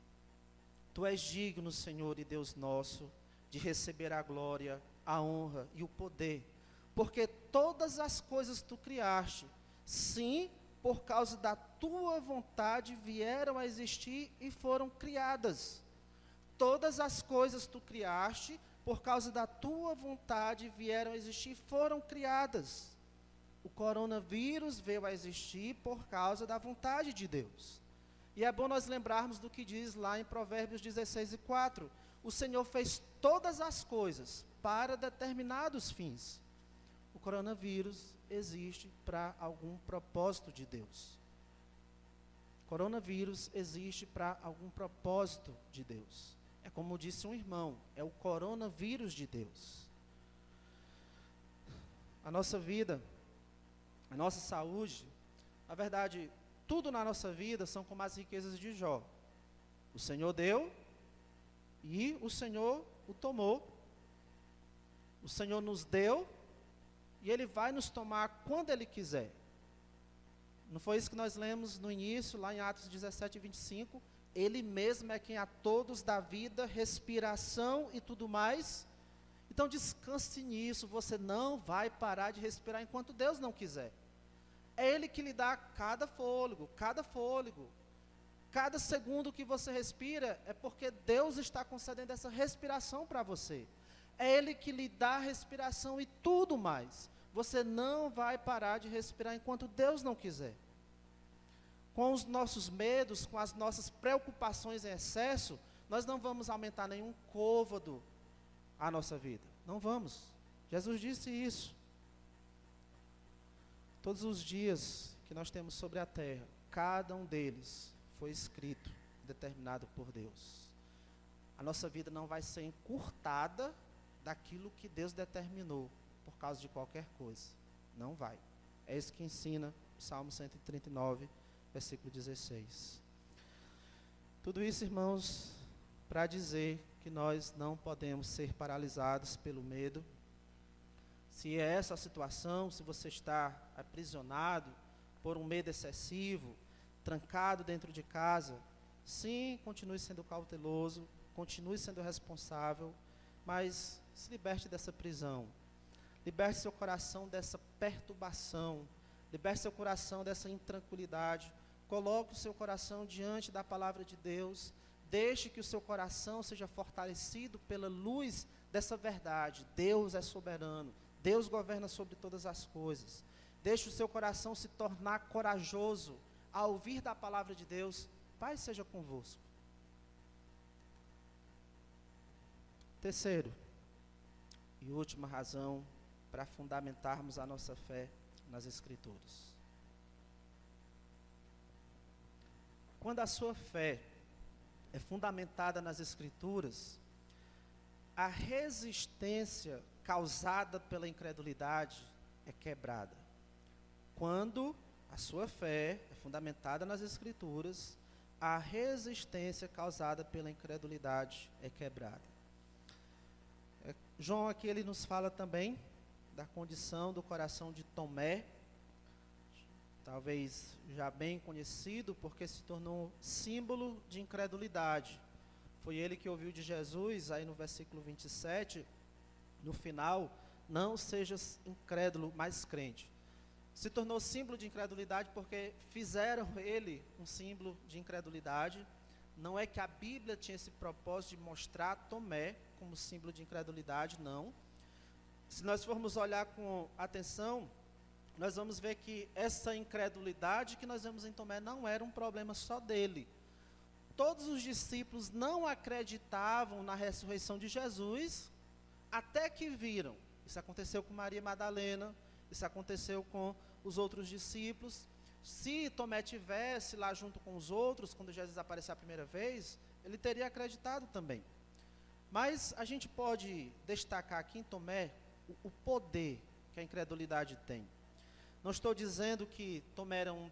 Speaker 1: Tu és digno, Senhor e Deus nosso, de receber a glória, a honra e o poder, porque todas as coisas tu criaste, sim, por causa da tua vontade vieram a existir e foram criadas. Todas as coisas tu criaste, por causa da tua vontade vieram a existir e foram criadas. O coronavírus veio a existir por causa da vontade de Deus. E é bom nós lembrarmos do que diz lá em Provérbios 16:4. O Senhor fez todas as coisas para determinados fins. O coronavírus existe para algum propósito de Deus. O coronavírus existe para algum propósito de Deus. É como disse um irmão, é o coronavírus de Deus. A nossa vida, a nossa saúde, na verdade, tudo na nossa vida são como as riquezas de Jó. O Senhor deu e o Senhor o tomou. O Senhor nos deu e Ele vai nos tomar quando Ele quiser. Não foi isso que nós lemos no início, lá em Atos 17:25? Ele mesmo é quem a todos dá vida, respiração e tudo mais. Então descanse nisso, você não vai parar de respirar enquanto Deus não quiser. É Ele que lhe dá cada fôlego, cada segundo que você respira, é porque Deus está concedendo essa respiração para você. É Ele que lhe dá a respiração e tudo mais. Você não vai parar de respirar enquanto Deus não quiser. Com os nossos medos, com as nossas preocupações em excesso, nós não vamos aumentar nenhum côvado à nossa vida. Não vamos. Jesus disse isso. Todos os dias que nós temos sobre a terra, cada um deles foi escrito, determinado por Deus. A nossa vida não vai ser encurtada daquilo que Deus determinou, por causa de qualquer coisa. Não vai. É isso que ensina o Salmo 139, versículo 16. Tudo isso, irmãos, para dizer que nós não podemos ser paralisados pelo medo. Se é essa a situação, se você está aprisionado por um medo excessivo, trancado dentro de casa, sim, continue sendo cauteloso, continue sendo responsável, mas se liberte dessa prisão. Liberte seu coração dessa perturbação, liberte seu coração dessa intranquilidade, coloque o seu coração diante da palavra de Deus, deixe que o seu coração seja fortalecido pela luz dessa verdade. Deus é soberano, Deus governa sobre todas as coisas. Deixe o seu coração se tornar corajoso ao ouvir da palavra de Deus. Pai seja convosco. Terceiro e última razão para fundamentarmos a nossa fé nas Escrituras. Quando a sua fé é fundamentada nas Escrituras, a resistência causada pela incredulidade é quebrada. Quando a sua fé é fundamentada nas Escrituras, a resistência causada pela incredulidade é quebrada. João aqui ele nos fala também da condição do coração de Tomé, talvez já bem conhecido, porque se tornou símbolo de incredulidade. Foi ele que ouviu de Jesus, aí no versículo 27, no final, não sejas incrédulo, mas crente. Se tornou símbolo de incredulidade porque fizeram ele um símbolo de incredulidade. Não é que a Bíblia tinha esse propósito de mostrar Tomé como símbolo de incredulidade, não. Se nós formos olhar com atenção, nós vamos ver que essa incredulidade que nós vemos em Tomé não era um problema só dele. Todos os discípulos não acreditavam na ressurreição de Jesus, até que viram. Isso aconteceu com Maria Madalena, isso aconteceu com os outros discípulos. Se Tomé tivesse lá junto com os outros, quando Jesus apareceu a primeira vez, ele teria acreditado também. Mas a gente pode destacar aqui em Tomé o poder que a incredulidade tem. Não estou dizendo que Tomé era um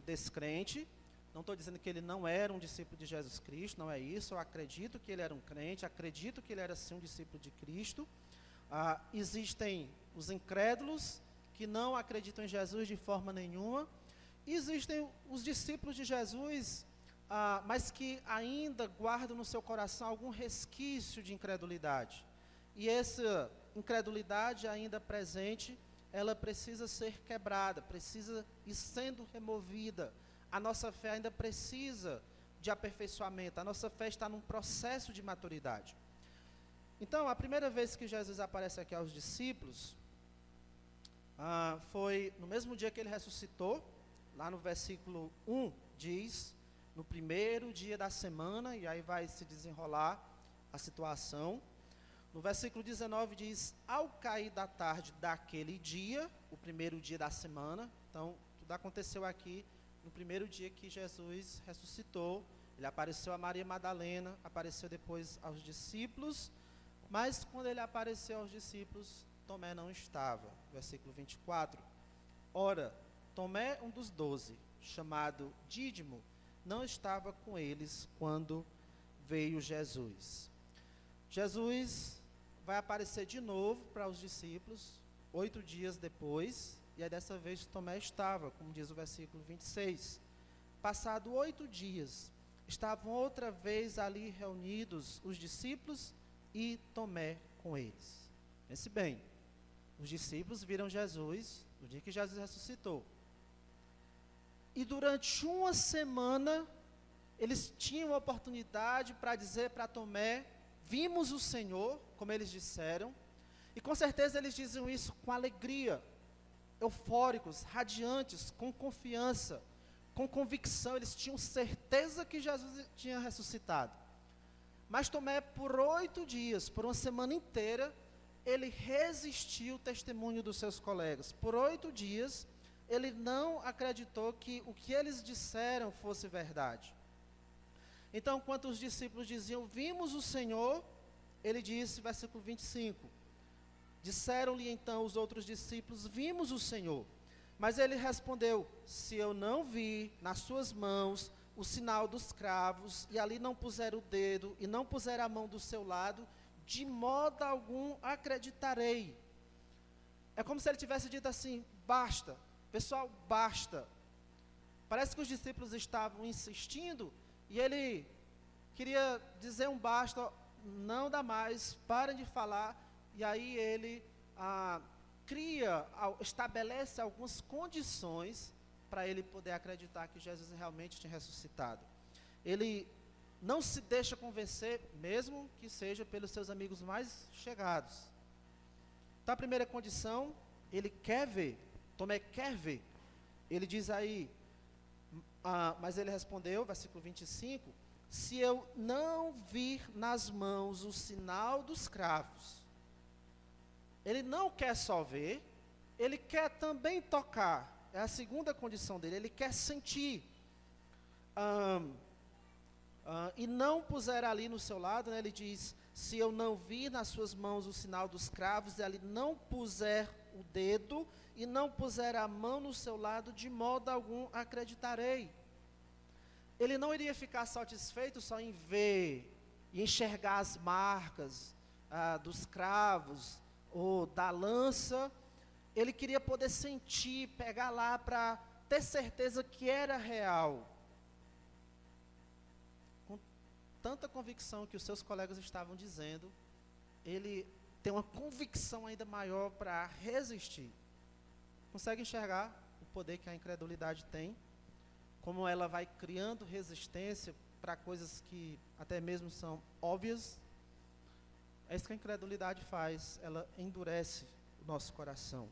Speaker 1: descrente, não estou dizendo que ele não era um discípulo de Jesus Cristo, não é isso. Eu acredito que ele era um crente, acredito que ele era sim um discípulo de Cristo. Existem os incrédulos que não acreditam em Jesus de forma nenhuma. Existem os discípulos de Jesus, mas que ainda guardam no seu coração algum resquício de incredulidade. E essa incredulidade ainda presente, ela precisa ser quebrada, precisa ir sendo removida. A nossa fé ainda precisa de aperfeiçoamento, a nossa fé está num processo de maturidade. Então, a primeira vez que Jesus aparece aqui aos discípulos, foi no mesmo dia que ele ressuscitou. Lá no versículo 1 diz, no primeiro dia da semana, e aí vai se desenrolar a situação. No versículo 19 diz, ao cair da tarde daquele dia, o primeiro dia da semana. Então, tudo aconteceu aqui no primeiro dia que Jesus ressuscitou. Ele apareceu a Maria Madalena, apareceu depois aos discípulos, mas quando ele apareceu aos discípulos, Tomé não estava. Versículo 24, ora, Tomé, um dos 12, chamado Dídimo, não estava com eles quando veio Jesus. Jesus vai aparecer de novo para os discípulos, 8 dias depois, e aí dessa vez Tomé estava, como diz o versículo 26. Passado 8 dias, estavam outra vez ali reunidos os discípulos e Tomé com eles. Pense bem, os discípulos viram Jesus no dia que Jesus ressuscitou. E durante uma semana, eles tinham a oportunidade para dizer para Tomé, vimos o Senhor, como eles disseram, e com certeza eles diziam isso com alegria, eufóricos, radiantes, com confiança, com convicção, eles tinham certeza que Jesus tinha ressuscitado. Mas Tomé, por 8 dias, por uma semana inteira, ele resistiu ao testemunho dos seus colegas. Por 8 dias, ele não acreditou que o que eles disseram fosse verdade. Então, enquanto os discípulos diziam, vimos o Senhor, ele disse, versículo 25, disseram-lhe então os outros discípulos, vimos o Senhor. Mas ele respondeu, se eu não vi nas suas mãos o sinal dos cravos, e ali não puser o dedo, e não puser a mão do seu lado, de modo algum acreditarei. É como se ele tivesse dito assim, basta, pessoal, basta. Parece que os discípulos estavam insistindo, e ele queria dizer um basta, não dá mais, parem de falar, e aí ele estabelece algumas condições para ele poder acreditar que Jesus realmente tinha ressuscitado. Ele não se deixa convencer, mesmo que seja pelos seus amigos mais chegados. Então a primeira condição, ele quer ver, Tomé quer ver. Ele diz aí, mas ele respondeu, versículo 25, se eu não vir nas mãos o sinal dos cravos. Ele não quer só ver, ele quer também tocar. É a segunda condição dele, ele quer sentir. E não puser ali no seu lado, né, ele diz, se eu não vir nas suas mãos o sinal dos cravos, e ali não puser o dedo, e não puser a mão no seu lado, de modo algum acreditarei. Ele não iria ficar satisfeito só em ver, e enxergar as marcas dos cravos, ou da lança. Ele queria poder sentir, pegar lá para ter certeza que era real. Com tanta convicção que os seus colegas estavam dizendo, ele tem uma convicção ainda maior para resistir. Consegue enxergar o poder que a incredulidade tem? Como ela vai criando resistência para coisas que até mesmo são óbvias? É isso que a incredulidade faz, ela endurece o nosso coração.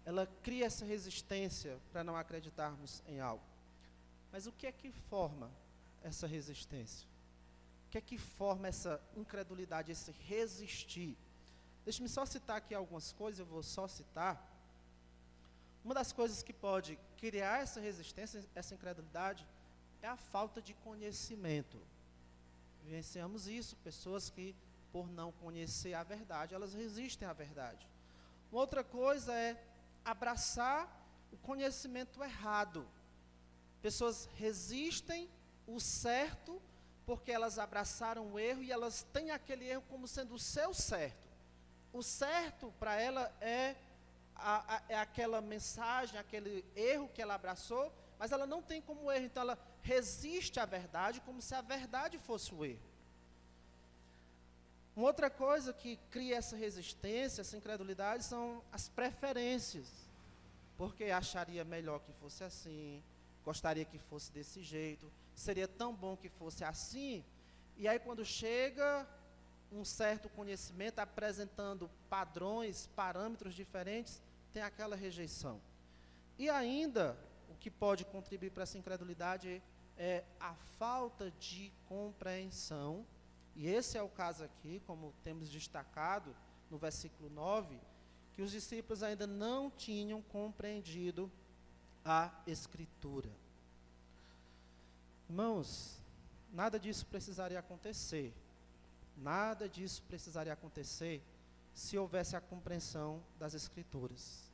Speaker 1: Ela cria essa resistência para não acreditarmos em algo. Mas o que é que forma essa resistência? O que é que forma essa incredulidade, esse resistir? Deixe-me só citar aqui algumas coisas, eu vou só citar. Uma das coisas que pode criar essa resistência, essa incredulidade, é a falta de conhecimento. Vivenciamos isso, pessoas que, por não conhecer a verdade, elas resistem à verdade. Uma outra coisa é abraçar o conhecimento errado. Pessoas resistem o certo porque elas abraçaram o erro e elas têm aquele erro como sendo o seu certo. O certo para ela é aquela mensagem, aquele erro que ela abraçou, mas ela não tem como erro, então ela resiste à verdade como se a verdade fosse o erro. Uma outra coisa que cria essa resistência, essa incredulidade, são as preferências. Porque acharia melhor que fosse assim, gostaria que fosse desse jeito, seria tão bom que fosse assim. E aí quando chega um certo conhecimento apresentando padrões, parâmetros diferentes, tem aquela rejeição. E ainda, o que pode contribuir para essa incredulidade é a falta de compreensão. E esse é o caso aqui, como temos destacado no versículo 9, que os discípulos ainda não tinham compreendido a Escritura. Irmãos, nada disso precisaria acontecer. Nada disso precisaria acontecer se houvesse a compreensão das Escrituras.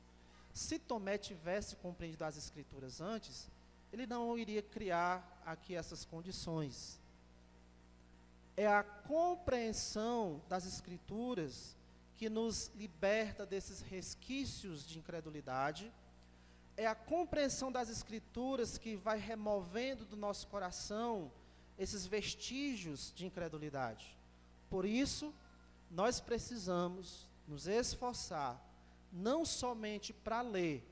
Speaker 1: Se Tomé tivesse compreendido as Escrituras antes, ele não iria criar aqui essas condições. É a compreensão das Escrituras que nos liberta desses resquícios de incredulidade. É a compreensão das Escrituras que vai removendo do nosso coração esses vestígios de incredulidade. Por isso, nós precisamos nos esforçar, não somente para ler,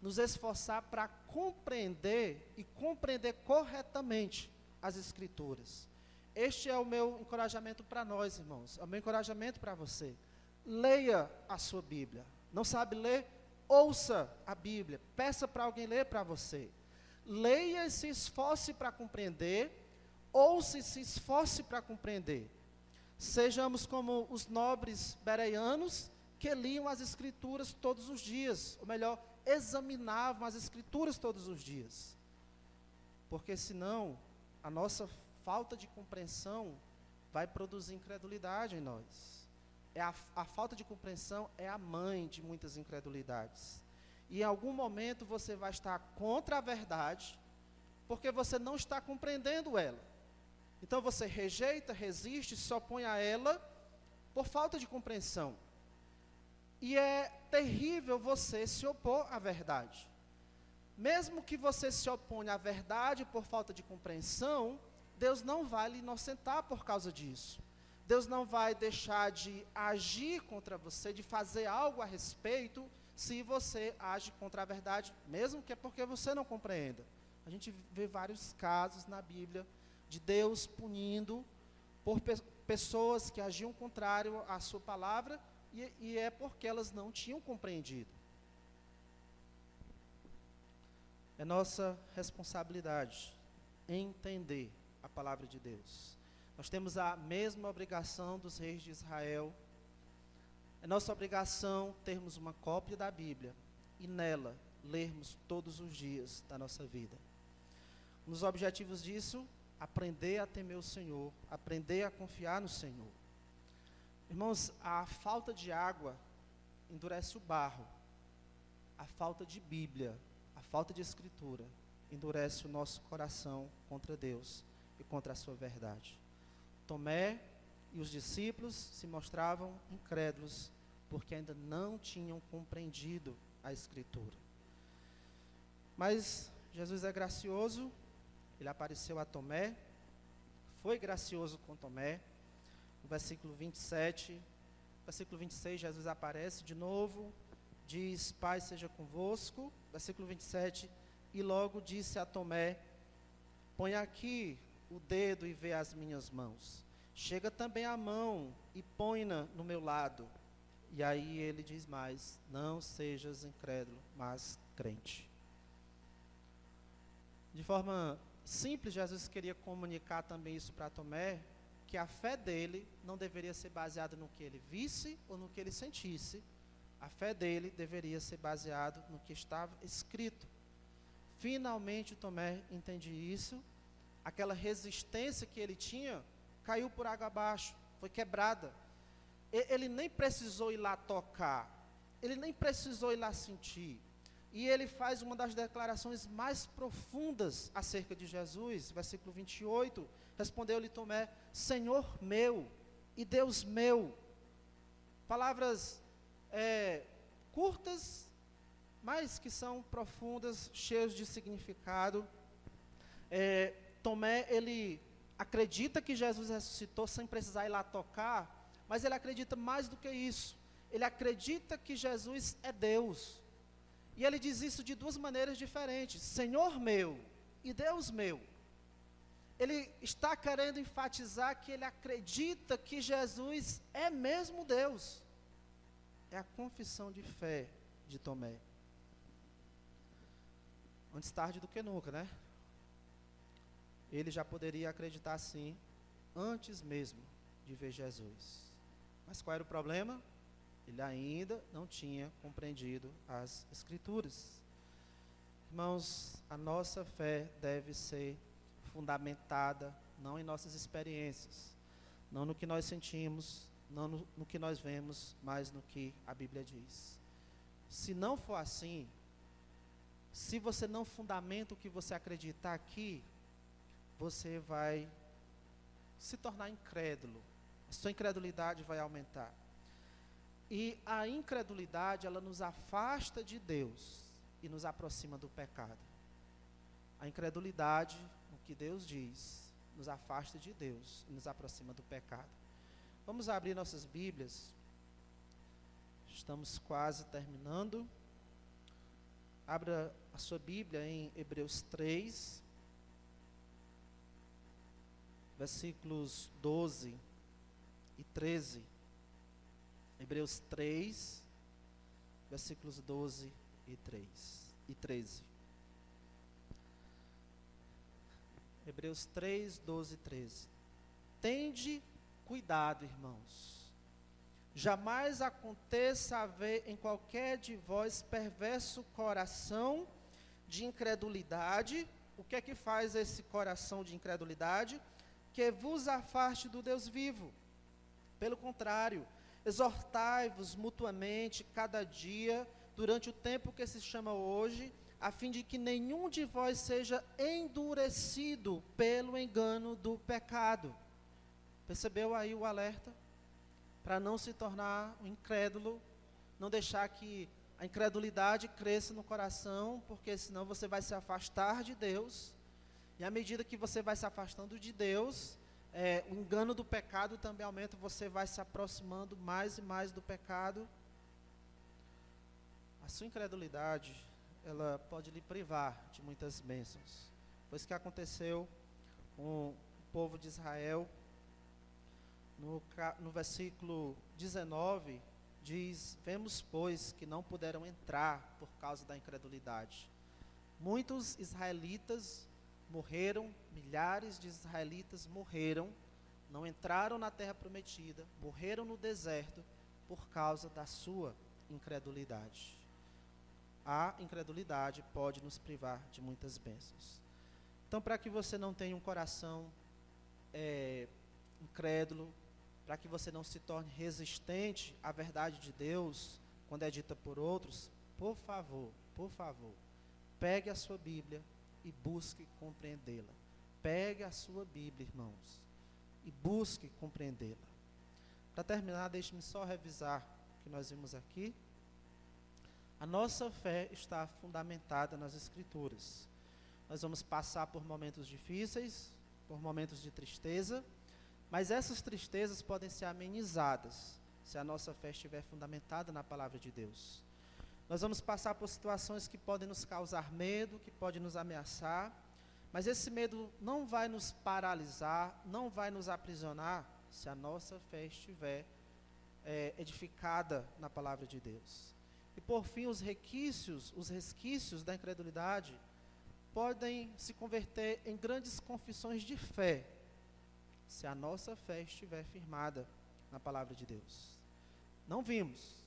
Speaker 1: nos esforçar para compreender e compreender corretamente as Escrituras. Este é o meu encorajamento para nós, irmãos. É o meu encorajamento para você. Leia a sua Bíblia. Não sabe ler? Ouça a Bíblia. Peça para alguém ler para você. Leia e se esforce para compreender. Ouça e se esforce para compreender. Sejamos como os nobres bereanos que liam as Escrituras todos os dias, ou melhor, examinavam as Escrituras todos os dias. Porque senão, a nossa falta de compreensão vai produzir incredulidade em nós. A falta de compreensão é a mãe de muitas incredulidades. E em algum momento você vai estar contra a verdade, porque você não está compreendendo ela. Então você rejeita, resiste, se opõe a ela por falta de compreensão. E é terrível você se opor à verdade. Mesmo que você se oponha à verdade por falta de compreensão, Deus não vai lhe inocentar por causa disso. Deus não vai deixar de agir contra você, de fazer algo a respeito, se você age contra a verdade, mesmo que é porque você não compreenda. A gente vê vários casos na Bíblia de Deus punindo por pessoas que agiam contrário à sua palavra, e é porque elas não tinham compreendido. É nossa responsabilidade entender a palavra de Deus. Nós temos a mesma obrigação dos reis de Israel. É nossa obrigação termos uma cópia da Bíblia e nela lermos todos os dias da nossa vida. Um dos objetivos disso, aprender a temer o Senhor, aprender a confiar no Senhor. Irmãos, a falta de água endurece o barro. A falta de Bíblia, a falta de Escritura, endurece o nosso coração contra Deus e contra a sua verdade. Tomé e os discípulos se mostravam incrédulos, porque ainda não tinham compreendido a Escritura. Mas Jesus é gracioso, ele apareceu a Tomé, foi gracioso com Tomé. No versículo 27, versículo 26, Jesus aparece de novo, diz: Pai seja convosco. Versículo 27, e logo disse a Tomé: põe aqui o dedo e vê as minhas mãos. Chega também a mão e põe-na no meu lado. E aí ele diz mais: não sejas incrédulo, mas crente. De forma simples, Jesus queria comunicar também isso para Tomé, que a fé dele não deveria ser baseada no que ele visse ou no que ele sentisse. A fé dele deveria ser baseada no que estava escrito. Finalmente Tomé entende isso. Aquela resistência que ele tinha caiu por água abaixo, foi quebrada. Ele nem precisou ir lá tocar, ele nem precisou ir lá sentir. E ele faz uma das declarações mais profundas acerca de Jesus, versículo 28, respondeu-lhe Tomé: Senhor meu e Deus meu. Palavras curtas, mas que são profundas, cheias de significado. Tomé, ele acredita que Jesus ressuscitou sem precisar ir lá tocar, mas ele acredita mais do que isso. Ele acredita que Jesus é Deus. E ele diz isso de duas maneiras diferentes: Senhor meu e Deus meu. Ele está querendo enfatizar que ele acredita que Jesus é mesmo Deus. É a confissão de fé de Tomé. Antes tarde do que nunca, né? Ele já poderia acreditar sim, antes mesmo de ver Jesus. Mas qual era o problema? Ele ainda não tinha compreendido as Escrituras. Irmãos, a nossa fé deve ser fundamentada não em nossas experiências, não no que nós sentimos, não no que nós vemos, mas no que a Bíblia diz. Se não for assim, se você não fundamenta o que você acredita aqui, você vai se tornar incrédulo. A sua incredulidade vai aumentar. E a incredulidade, ela nos afasta de Deus e nos aproxima do pecado. A incredulidade, no que Deus diz, nos afasta de Deus e nos aproxima do pecado. Vamos abrir nossas Bíblias. Estamos quase terminando. Abra a sua Bíblia em Hebreus 3, versículos 12 e 13. Hebreus 3, versículos 12 e 13. Hebreus 3, 12 e 13. Tende Cuidado, irmãos. Jamais aconteça haver em qualquer de vós perverso coração de incredulidade. O que é que faz esse coração de incredulidade? Que vos afaste do Deus vivo. Pelo contrário, exortai-vos mutuamente cada dia, durante o tempo que se chama hoje, a fim de que nenhum de vós seja endurecido pelo engano do pecado. Percebeu aí o alerta? Para não se tornar um incrédulo, não deixar que a incredulidade cresça no coração, porque senão você vai se afastar de Deus, e à medida que você vai se afastando de Deus, o engano do pecado também aumenta, você vai se aproximando mais e mais do pecado. A sua incredulidade, ela pode lhe privar de muitas bênçãos. Foi isso que aconteceu com o povo de Israel. No versículo 19, diz: vemos, pois, que não puderam entrar por causa da incredulidade. Muitos israelitas morreram, milhares de israelitas morreram, não entraram na terra prometida, morreram no deserto por causa da sua incredulidade. A incredulidade pode nos privar de muitas bênçãos. Então, para que você não tenha um coração incrédulo, para que você não se torne resistente à verdade de Deus, quando é dita por outros, por favor, pegue a sua Bíblia e busque compreendê-la. Pegue a sua Bíblia, irmãos, e busque compreendê-la. Para terminar, deixe-me só revisar o que nós vimos aqui. A nossa fé está fundamentada nas Escrituras. Nós vamos passar por momentos difíceis, por momentos de tristeza, mas essas tristezas podem ser amenizadas se a nossa fé estiver fundamentada na palavra de Deus. Nós vamos passar por situações que podem nos causar medo, que podem nos ameaçar, mas esse medo não vai nos paralisar, não vai nos aprisionar, se a nossa fé estiver edificada na palavra de Deus. E por fim, os resquícios da incredulidade podem se converter em grandes confissões de fé, se a nossa fé estiver firmada na palavra de Deus. Não vimos,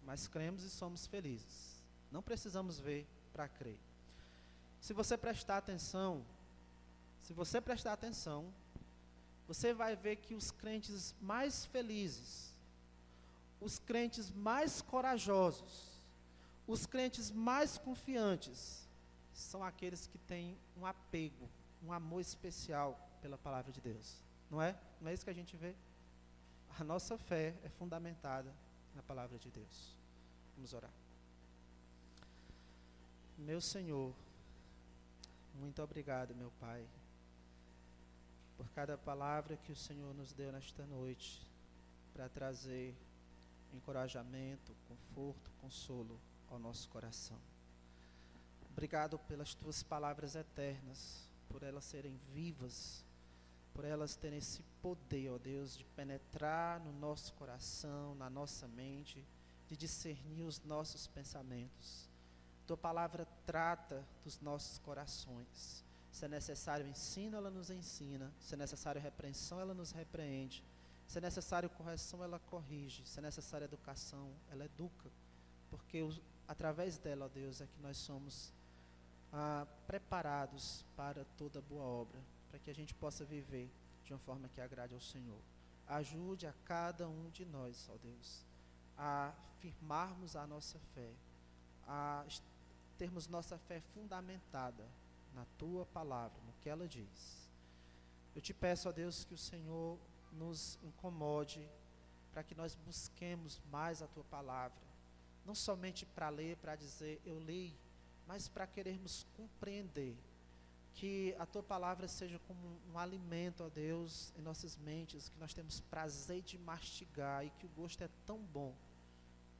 Speaker 1: mas cremos e somos felizes. Não precisamos ver para crer. Se você prestar atenção, você vai ver que os crentes mais felizes, os crentes mais corajosos, os crentes mais confiantes, são aqueles que têm um apego, um amor especial pela palavra de Deus. Não é? Não é isso que a gente vê? A nossa fé é fundamentada na palavra de Deus. Vamos orar. Meu Senhor, muito obrigado, meu Pai, por cada palavra que o Senhor nos deu nesta noite, para trazer encorajamento, conforto, consolo ao nosso coração. Obrigado pelas tuas palavras eternas, por elas serem vivas, por elas terem esse poder, ó Deus, de penetrar no nosso coração, na nossa mente, de discernir os nossos pensamentos. Tua palavra trata dos nossos corações. Se é necessário ensino, ela nos ensina. Se é necessário repreensão, ela nos repreende. Se é necessário correção, ela corrige. Se é necessária educação, ela educa. Porque através dela, ó Deus, é que nós somos preparados para toda boa obra, para que a gente possa viver de uma forma que agrade ao Senhor. Ajude a cada um de nós, ó Deus, a firmarmos a nossa fé, a termos nossa fé fundamentada na Tua palavra, no que ela diz. Eu te peço, ó Deus, que o Senhor nos incomode para que nós busquemos mais a Tua palavra, não somente para ler, para dizer eu li, mas para querermos compreender. Que a Tua palavra seja como um alimento, ó Deus, em nossas mentes, que nós temos prazer de mastigar e que o gosto é tão bom.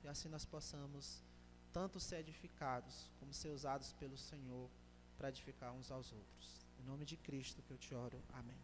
Speaker 1: E assim nós possamos tanto ser edificados, como ser usados pelo Senhor para edificar uns aos outros. Em nome de Cristo que eu te oro. Amém.